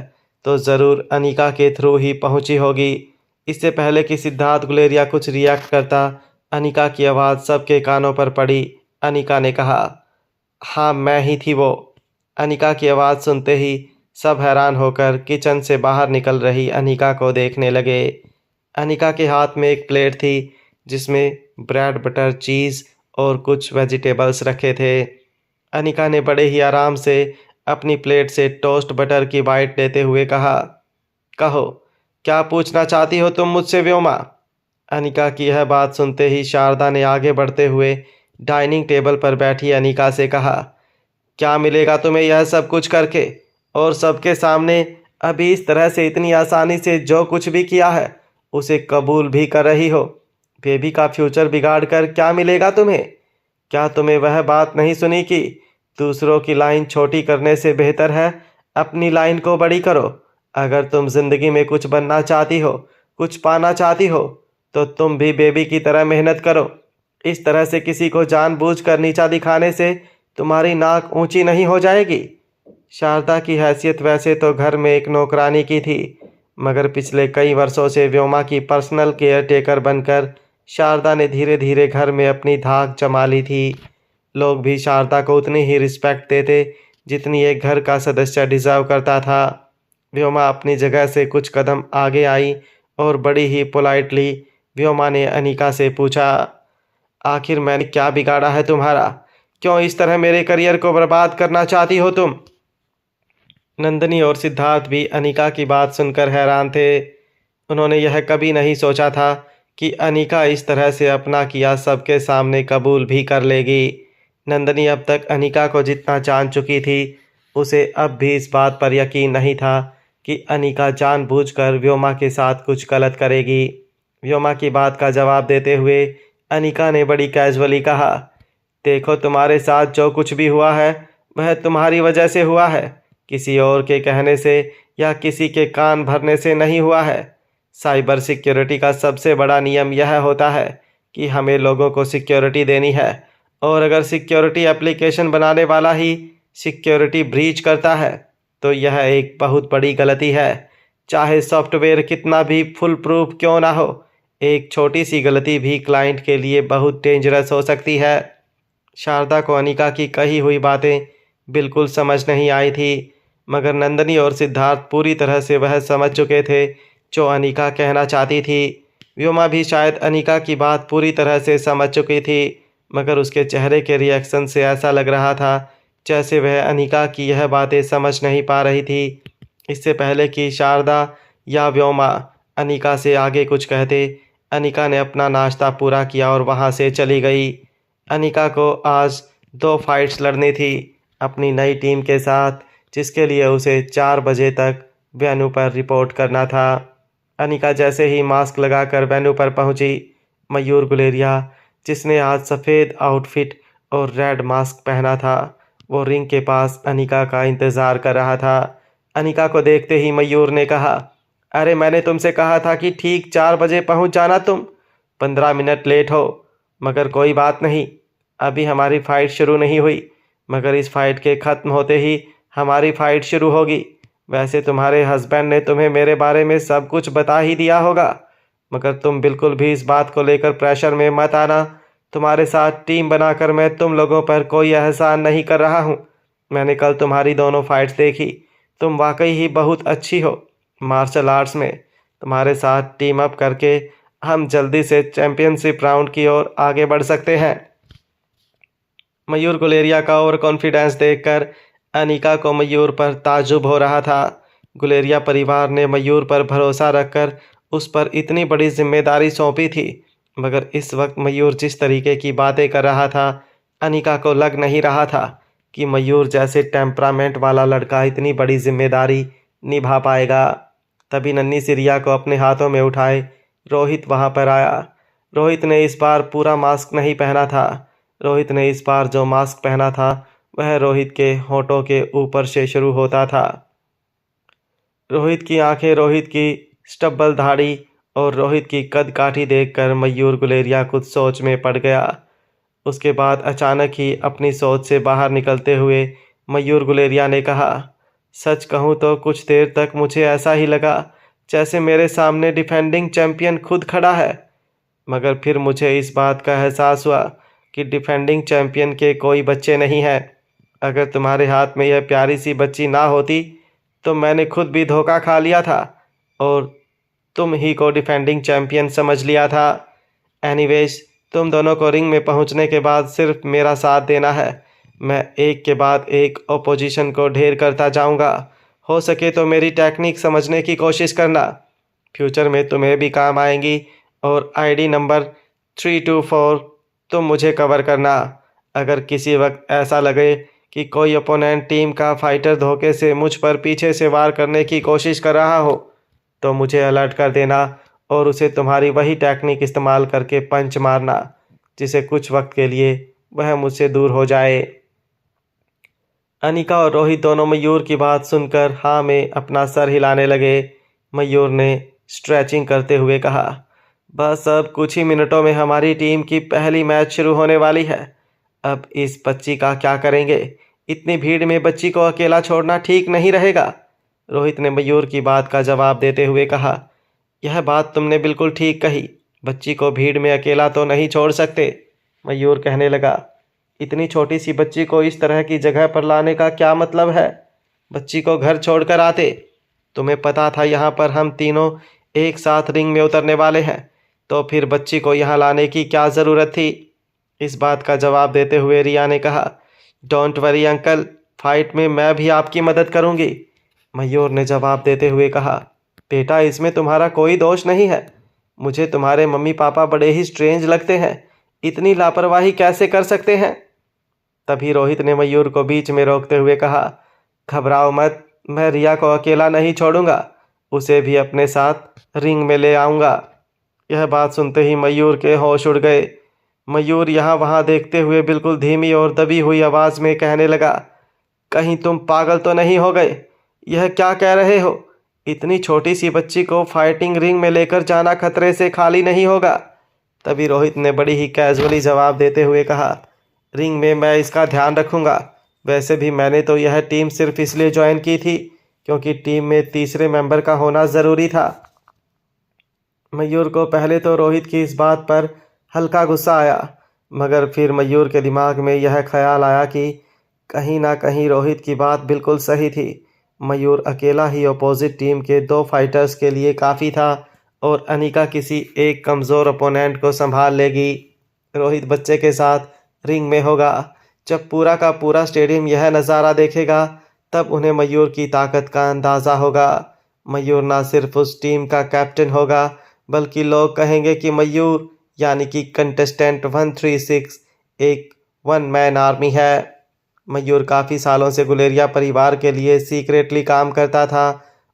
तो ज़रूर अनीका के थ्रू ही पहुंची होगी। इससे पहले कि सिद्धार्थ गुलेरिया कुछ रिएक्ट करता, अनीका की आवाज़ सबके कानों पर पड़ी। अनीका ने कहा, हाँ, मैं ही थी वो। अनीका की आवाज़ सुनते ही सब हैरान होकर किचन से बाहर निकल रही अनीका को देखने लगे। अनीका के हाथ में एक प्लेट थी जिसमें ब्रेड, बटर, चीज़ और कुछ वेजिटेबल्स रखे थे। अनीका ने बड़े ही आराम से अपनी प्लेट से टोस्ट बटर की बाइट लेते हुए कहा, कहो, क्या पूछना चाहती हो तुम मुझसे व्योमा? अनीका की यह बात सुनते ही शारदा ने आगे बढ़ते हुए डाइनिंग टेबल पर बैठी अनीका से कहा, क्या मिलेगा तुम्हें यह सब कुछ करके? और सबके सामने अभी इस तरह से इतनी आसानी से जो कुछ भी किया है उसे कबूल भी कर रही हो। बेबी का फ्यूचर बिगाड़ कर क्या मिलेगा तुम्हें? क्या तुम्हें वह बात नहीं सुनी कि दूसरों की लाइन छोटी करने से बेहतर है अपनी लाइन को बड़ी करो? अगर तुम जिंदगी में कुछ बनना चाहती हो, कुछ पाना चाहती हो, तो तुम भी बेबी की तरह मेहनत करो। इस तरह से किसी को जानबूझकर नीचा दिखाने से तुम्हारी नाक ऊंची नहीं हो जाएगी। शारदा की हैसियत वैसे तो घर में एक नौकरानी की थी, मगर पिछले कई वर्षों से व्योमा की पर्सनल केयर टेकर बनकर शारदा ने धीरे धीरे घर में अपनी धाक जमा ली थी। लोग भी शारदा को उतनी ही रिस्पेक्ट देते जितनी एक घर का सदस्य डिजर्व करता था। व्योमा अपनी जगह से कुछ कदम आगे आई और बड़ी ही पोलाइटली व्योमा ने अनिका से पूछा, आखिर मैंने क्या बिगाड़ा है तुम्हारा? क्यों इस तरह मेरे करियर को बर्बाद करना चाहती हो तुम? नंदनी और सिद्धार्थ भी अनिका की बात सुनकर हैरान थे। उन्होंने यह कभी नहीं सोचा था कि अनिका इस तरह से अपना किया सबके सामने कबूल भी कर लेगी। नंदनी अब तक अनिका को जितना जान चुकी थी, उसे अब भी इस बात पर यकीन नहीं था कि अनिका जानबूझकर व्योमा के साथ कुछ गलत करेगी। व्योमा की बात का जवाब देते हुए अनिका ने बड़ी कैजुअली कहा, देखो तुम्हारे साथ जो कुछ भी हुआ है वह तुम्हारी वजह से हुआ है, किसी और के कहने से या किसी के कान भरने से नहीं हुआ है। साइबर सिक्योरिटी का सबसे बड़ा नियम यह होता है कि हमें लोगों को सिक्योरिटी देनी है, और अगर सिक्योरिटी एप्लीकेशन बनाने वाला ही सिक्योरिटी ब्रीच करता है तो यह एक बहुत बड़ी गलती है। चाहे सॉफ्टवेयर कितना भी फुल प्रूफ क्यों ना हो, एक छोटी सी गलती भी क्लाइंट के लिए बहुत डेंजरस हो सकती है। शारदा को अनिका की कही हुई बातें बिल्कुल समझ नहीं आई थी, मगर नंदनी और सिद्धार्थ पूरी तरह से वह समझ चुके थे जो अनिका कहना चाहती थी। व्योमा भी शायद अनिका की बात पूरी तरह से समझ चुकी थी, मगर उसके चेहरे के रिएक्शन से ऐसा लग रहा था जैसे वह अनिका की यह बातें समझ नहीं पा रही थी। इससे पहले कि शारदा या व्योमा अनिका से आगे कुछ कहते, अनिका ने अपना नाश्ता पूरा किया और वहाँ से चली गई। अनिका को आज 2 फाइट्स लड़नी थी अपनी नई टीम के साथ, जिसके लिए उसे 4 बजे तक वेन्यू पर रिपोर्ट करना था। अनिका जैसे ही मास्क लगाकर वेन्यू पर पहुंची, मयूर गुलेरिया, जिसने आज सफ़ेद आउटफिट और रेड मास्क पहना था, वो रिंग के पास अनिका का इंतज़ार कर रहा था। अनिका को देखते ही मयूर ने कहा, अरे मैंने तुमसे कहा था कि ठीक 4 बजे पहुंच जाना, तुम 15 मिनट लेट हो। मगर कोई बात नहीं, अभी हमारी फ़ाइट शुरू नहीं हुई, मगर इस फाइट के ख़त्म होते ही हमारी फ़ाइट शुरू होगी। वैसे तुम्हारे हस्बैंड ने तुम्हें मेरे बारे में सब कुछ बता ही दिया होगा, मगर तुम बिल्कुल भी इस बात को लेकर प्रेशर में मत आना। तुम्हारे साथ टीम बनाकर मैं तुम लोगों पर कोई एहसान नहीं कर रहा हूँ। मैंने कल तुम्हारी दोनों फाइट्स देखी, तुम वाकई ही बहुत अच्छी हो मार्शल आर्ट्स में। तुम्हारे साथ टीम अप करके हम जल्दी से चैम्पियनशिप राउंड की ओर आगे बढ़ सकते हैं। मयूर गुलेरिया का ओवर कॉन्फिडेंस देखकर अनिका को मयूर पर ताजुब हो रहा था। गुलेरिया परिवार ने मयूर पर भरोसा रखकर उस पर इतनी बड़ी जिम्मेदारी सौंपी थी, मगर इस वक्त मयूर जिस तरीके की बातें कर रहा था, अनिका को लग नहीं रहा था कि मयूर जैसे टेम्परामेंट वाला लड़का इतनी बड़ी जिम्मेदारी निभा पाएगा। तभी नन्ही सी रिया को अपने हाथों में उठाए रोहित वहाँ पर आया। रोहित ने इस बार पूरा मास्क नहीं पहना था। रोहित ने इस बार जो मास्क पहना था वह रोहित के होठों के ऊपर से शुरू होता था। रोहित की आंखें, रोहित की स्टब्बल दाढ़ी और रोहित की कद काठी देखकर मयूर गुलेरिया कुछ सोच में पड़ गया। उसके बाद अचानक ही अपनी सोच से बाहर निकलते हुए मयूर गुलेरिया ने कहा, सच कहूँ तो कुछ देर तक मुझे ऐसा ही लगा जैसे मेरे सामने डिफेंडिंग चैंपियन खुद खड़ा है, मगर फिर मुझे इस बात का एहसास हुआ कि डिफेंडिंग चैंपियन के कोई बच्चे नहीं हैं। अगर तुम्हारे हाथ में यह प्यारी सी बच्ची ना होती तो मैंने खुद भी धोखा खा लिया था और तुम ही को डिफेंडिंग चैंपियन समझ लिया था। एनीवेज, तुम दोनों को रिंग में पहुंचने के बाद सिर्फ मेरा साथ देना है। मैं एक के बाद एक ओपोजिशन को ढेर करता जाऊंगा। हो सके तो मेरी टेक्निक समझने की कोशिश करना, फ्यूचर में तुम्हें भी काम आएंगी। और आईडी नंबर 324 तुम मुझे कवर करना। अगर किसी वक्त ऐसा लगे कि कोई ओपोनेंट टीम का फाइटर धोखे से मुझ पर पीछे से वार करने की कोशिश कर रहा हो तो मुझे अलर्ट कर देना और उसे तुम्हारी वही टेक्निक इस्तेमाल करके पंच मारना जिसे कुछ वक्त के लिए वह मुझसे दूर हो जाए। अनिका और रोहित दोनों मयूर की बात सुनकर हाँ में अपना सर हिलाने लगे। मयूर ने स्ट्रेचिंग करते हुए कहा, बस अब कुछ ही मिनटों में हमारी टीम की पहली मैच शुरू होने वाली है। अब इस बच्ची का क्या करेंगे? इतनी भीड़ में बच्ची को अकेला छोड़ना ठीक नहीं रहेगा। रोहित ने मयूर की बात का जवाब देते हुए कहा, यह बात तुमने बिल्कुल ठीक कही। बच्ची को भीड़ में अकेला तो नहीं छोड़ सकते। मयूर कहने लगा, इतनी छोटी सी बच्ची को इस तरह की जगह पर लाने का क्या मतलब है? बच्ची को घर छोड़कर आते। तुम्हें पता था यहाँ पर हम तीनों एक साथ रिंग में उतरने वाले हैं, तो फिर बच्ची को यहाँ लाने की क्या ज़रूरत थी? इस बात का जवाब देते हुए रिया ने कहा, डोंट वरी अंकल, फाइट में मैं भी आपकी मदद करूँगी। मयूर ने जवाब देते हुए कहा, बेटा इसमें तुम्हारा कोई दोष नहीं है। मुझे तुम्हारे मम्मी पापा बड़े ही स्ट्रेंज लगते हैं। इतनी लापरवाही कैसे कर सकते हैं? तभी रोहित ने मयूर को बीच में रोकते हुए कहा, घबराओ मत, मैं रिया को अकेला नहीं छोड़ूंगा, उसे भी अपने साथ रिंग में ले आऊँगा। यह बात सुनते ही मयूर के होश उड़ गए। मयूर यहाँ वहाँ देखते हुए बिल्कुल धीमी और दबी हुई आवाज़ में कहने लगा, कहीं तुम पागल तो नहीं हो गए? यह क्या कह रहे हो? इतनी छोटी सी बच्ची को फाइटिंग रिंग में लेकर जाना खतरे से खाली नहीं होगा। तभी रोहित ने बड़ी ही कैजुअली जवाब देते हुए कहा, रिंग में मैं इसका ध्यान रखूंगा। वैसे भी मैंने तो यह टीम सिर्फ इसलिए ज्वाइन की थी क्योंकि टीम में तीसरे मेंबर का होना ज़रूरी था। मयूर को पहले तो रोहित की इस बात पर हल्का गुस्सा आया, मगर फिर मयूर के दिमाग में यह ख्याल आया कि कहीं ना कहीं रोहित की बात बिल्कुल सही थी। मयूर अकेला ही अपोजिट टीम के 2 फाइटर्स के लिए काफ़ी था और अनिका किसी एक कमज़ोर ओपोनेंट को संभाल लेगी। रोहित बच्चे के साथ रिंग में होगा। जब पूरा का पूरा स्टेडियम यह नज़ारा देखेगा तब उन्हें मयूर की ताकत का अंदाज़ा होगा। मयूर ना सिर्फ उस टीम का कैप्टन होगा बल्कि लोग कहेंगे कि मयूर यानी कि कंटेस्टेंट 136 एक वन मैन आर्मी है। मयूर काफ़ी सालों से गुलेरिया परिवार के लिए सीक्रेटली काम करता था।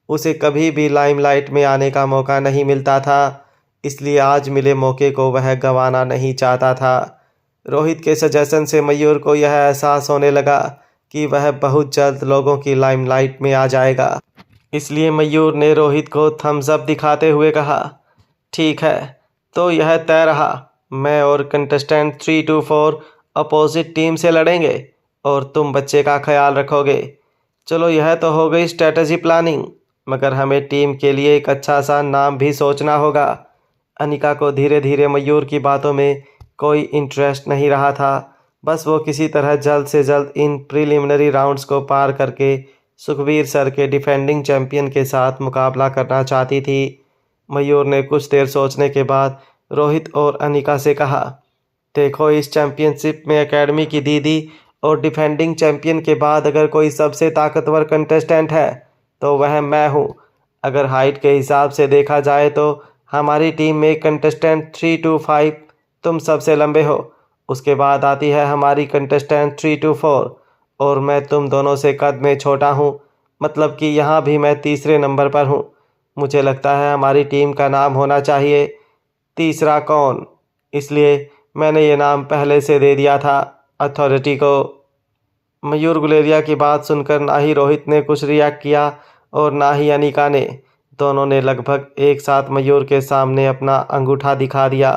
उसे कभी भी लाइमलाइट में आने का मौका नहीं मिलता था, इसलिए आज मिले मौके को वह गंवाना नहीं चाहता था। रोहित के सजेशन से मयूर को यह एहसास होने लगा कि वह बहुत जल्द लोगों की लाइमलाइट में आ जाएगा। इसलिए मयूर ने रोहित को थम्स अप दिखाते हुए कहा, ठीक है, तो यह तय रहा, मैं और कंटेस्टेंट 324 अपोजिट टीम से लड़ेंगे और तुम बच्चे का ख्याल रखोगे। चलो यह तो हो गई स्ट्रेटजी प्लानिंग, मगर हमें टीम के लिए एक अच्छा सा नाम भी सोचना होगा। अनिका को धीरे धीरे मयूर की बातों में कोई इंटरेस्ट नहीं रहा था। बस वो किसी तरह जल्द से जल्द इन प्रीलिमिनरी राउंड्स को पार करके सुखबीर सर के डिफेंडिंग चैम्पियन के साथ मुकाबला करना चाहती थी। मयूर ने कुछ देर सोचने के बाद रोहित और अनिका से कहा, देखो इस चैम्पियनशिप में एकेडमी की दीदी और डिफेंडिंग चैम्पियन के बाद अगर कोई सबसे ताकतवर कंटेस्टेंट है तो वह मैं हूँ। अगर हाइट के हिसाब से देखा जाए तो हमारी टीम में कंटेस्टेंट 325 तुम सबसे लंबे हो, उसके बाद आती है हमारी कंटेस्टेंट 324 और मैं तुम दोनों से कद में छोटा हूँ, मतलब कि यहाँ भी मैं तीसरे नंबर पर हूँ। मुझे लगता है हमारी टीम का नाम होना चाहिए तीसरा कौन, इसलिए मैंने ये नाम पहले से दे दिया था अथॉरिटी को। मयूर गुलेरिया की बात सुनकर ना ही रोहित ने कुछ रिएक्ट किया और ना ही अनिका ने। दोनों ने लगभग एक साथ मयूर के सामने अपना अंगूठा दिखा दिया।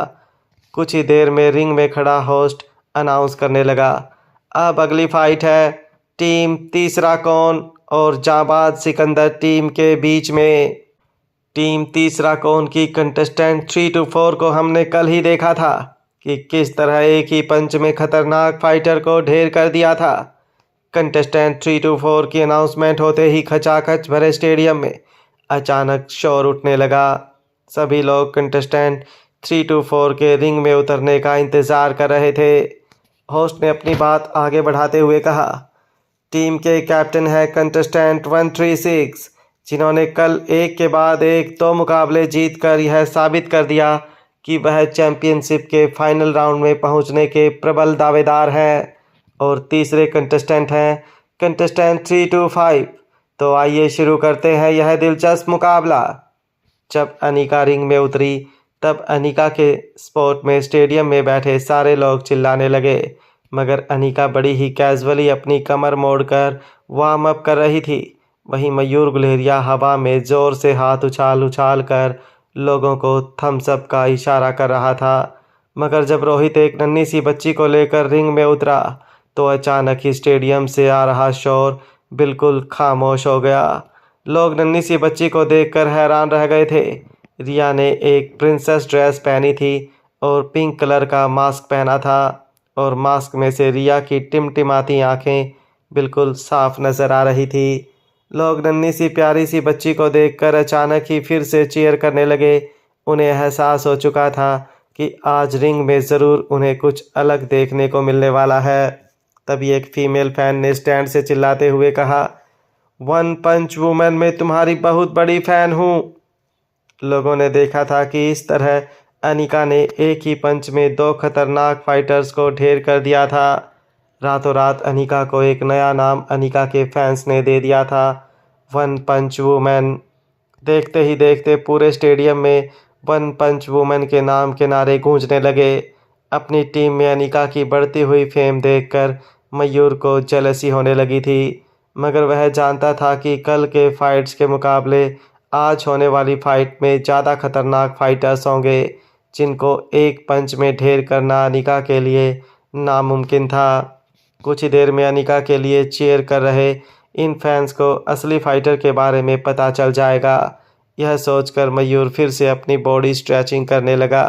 कुछ ही देर में रिंग में खड़ा होस्ट अनाउंस करने लगा, अब अगली फाइट है टीम तीसरा कौन और जाबाज सिकंदर टीम के बीच में। टीम तीसरा कौन की कंटेस्टेंट 324 को हमने कल ही देखा था कि किस तरह एक ही पंच में खतरनाक फाइटर को ढेर कर दिया था। कंटेस्टेंट 324 की अनाउंसमेंट होते ही खचाखच भरे स्टेडियम में अचानक शोर उठने लगा। सभी लोग कंटेस्टेंट 324 के रिंग में उतरने का इंतज़ार कर रहे थे। होस्ट ने अपनी बात आगे बढ़ाते हुए कहा, टीम के कैप्टन है कंटेस्टेंट 136 जिन्होंने कल एक के बाद एक 2 मुकाबले जीतकर यह साबित कर दिया कि वह चैंपियनशिप के फाइनल राउंड में पहुंचने के प्रबल दावेदार हैं। और तीसरे कंटेस्टेंट हैं कंटेस्टेंट 325। तो आइए शुरू करते हैं यह दिलचस्प मुकाबला। जब अनिका रिंग में उतरी तब अनिका के स्पॉट में स्टेडियम में बैठे सारे लोग चिल्लाने लगे, मगर अनिका बड़ी ही कैजुअली अपनी कमर मोड़कर वार्म अप कर रही थी। वहीं मयूर गुलेरिया हवा में ज़ोर से हाथ उछाल उछाल कर लोगों को थम्स अप का इशारा कर रहा था। मगर जब रोहित एक नन्ही सी बच्ची को लेकर रिंग में उतरा तो अचानक ही स्टेडियम से आ रहा शोर बिल्कुल खामोश हो गया। लोग नन्ही सी बच्ची को देखकर हैरान रह गए थे। रिया ने एक प्रिंसेस ड्रेस पहनी थी और पिंक कलर का मास्क पहना था, और मास्क में से रिया की टिमटिमाती आंखें बिल्कुल साफ नजर आ रही थी। लोग नन्ही सी प्यारी सी बच्ची को देखकर अचानक ही फिर से चीयर करने लगे। उन्हें एहसास हो चुका था कि आज रिंग में ज़रूर उन्हें कुछ अलग देखने को मिलने वाला है। तभी एक फीमेल फैन ने स्टैंड से चिल्लाते हुए कहा, वन पंच वुमन में तुम्हारी बहुत बड़ी फैन हूँ। लोगों ने देखा था कि इस तरह अनिका ने एक ही पंच में दो खतरनाक फाइटर्स को ढेर कर दिया था। रातों रात अनिका को एक नया नाम अनिका के फैंस ने दे दिया था, वन पंच वुमन। देखते ही देखते पूरे स्टेडियम में वन पंच वुमन के नाम के नारे गूंजने लगे। अपनी टीम में अनिका की बढ़ती हुई फेम देखकर मयूर को जेलसी होने लगी थी, मगर वह जानता था कि कल के फाइट्स के मुकाबले आज होने वाली फाइट में ज़्यादा खतरनाक फाइटर्स होंगे, जिनको एक पंच में ढेर करना अनिका के लिए नामुमकिन था। कुछ ही देर में अनिका के लिए चीयर कर रहे इन फैंस को असली फाइटर के बारे में पता चल जाएगा। यह सोचकर मयूर फिर से अपनी बॉडी स्ट्रेचिंग करने लगा।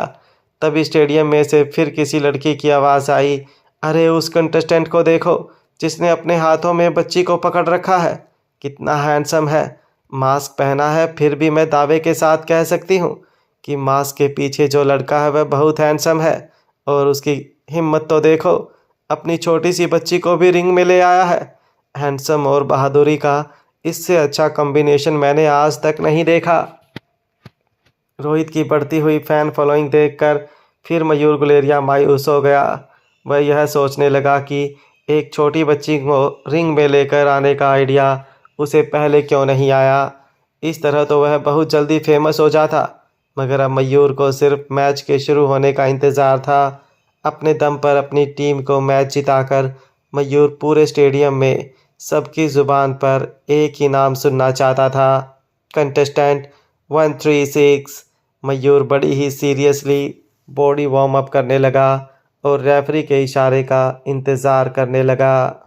तभी स्टेडियम में से फिर किसी लड़की की आवाज़ आई, अरे उस कंटेस्टेंट को देखो जिसने अपने हाथों में बच्ची को पकड़ रखा है, कितना हैंडसम है। मास्क पहना है, फिर भी मैं दावे के साथ कह सकती हूँ कि मास्क के पीछे जो लड़का है वह बहुत हैंडसम है। और उसकी हिम्मत तो देखो, अपनी छोटी सी बच्ची को भी रिंग में ले आया है। हैंडसम और बहादुरी का इससे अच्छा कॉम्बिनेशन मैंने आज तक नहीं देखा। रोहित की बढ़ती हुई फैन फॉलोइंग देखकर फिर मयूर गुलेरिया मायूस हो गया। वह यह सोचने लगा कि एक छोटी बच्ची को रिंग में लेकर आने का आइडिया उसे पहले क्यों नहीं आया। इस तरह तो वह बहुत जल्दी फेमस हो जाता, मगर अब मयूर को सिर्फ मैच के शुरू होने का इंतज़ार था। अपने दम पर अपनी टीम को मैच जिताकर मयूर पूरे स्टेडियम में सबकी ज़ुबान पर एक ही नाम सुनना चाहता था, कंटेस्टेंट 136। मयूर बड़ी ही सीरियसली बॉडी वार्म अप करने लगा और रेफरी के इशारे का इंतज़ार करने लगा।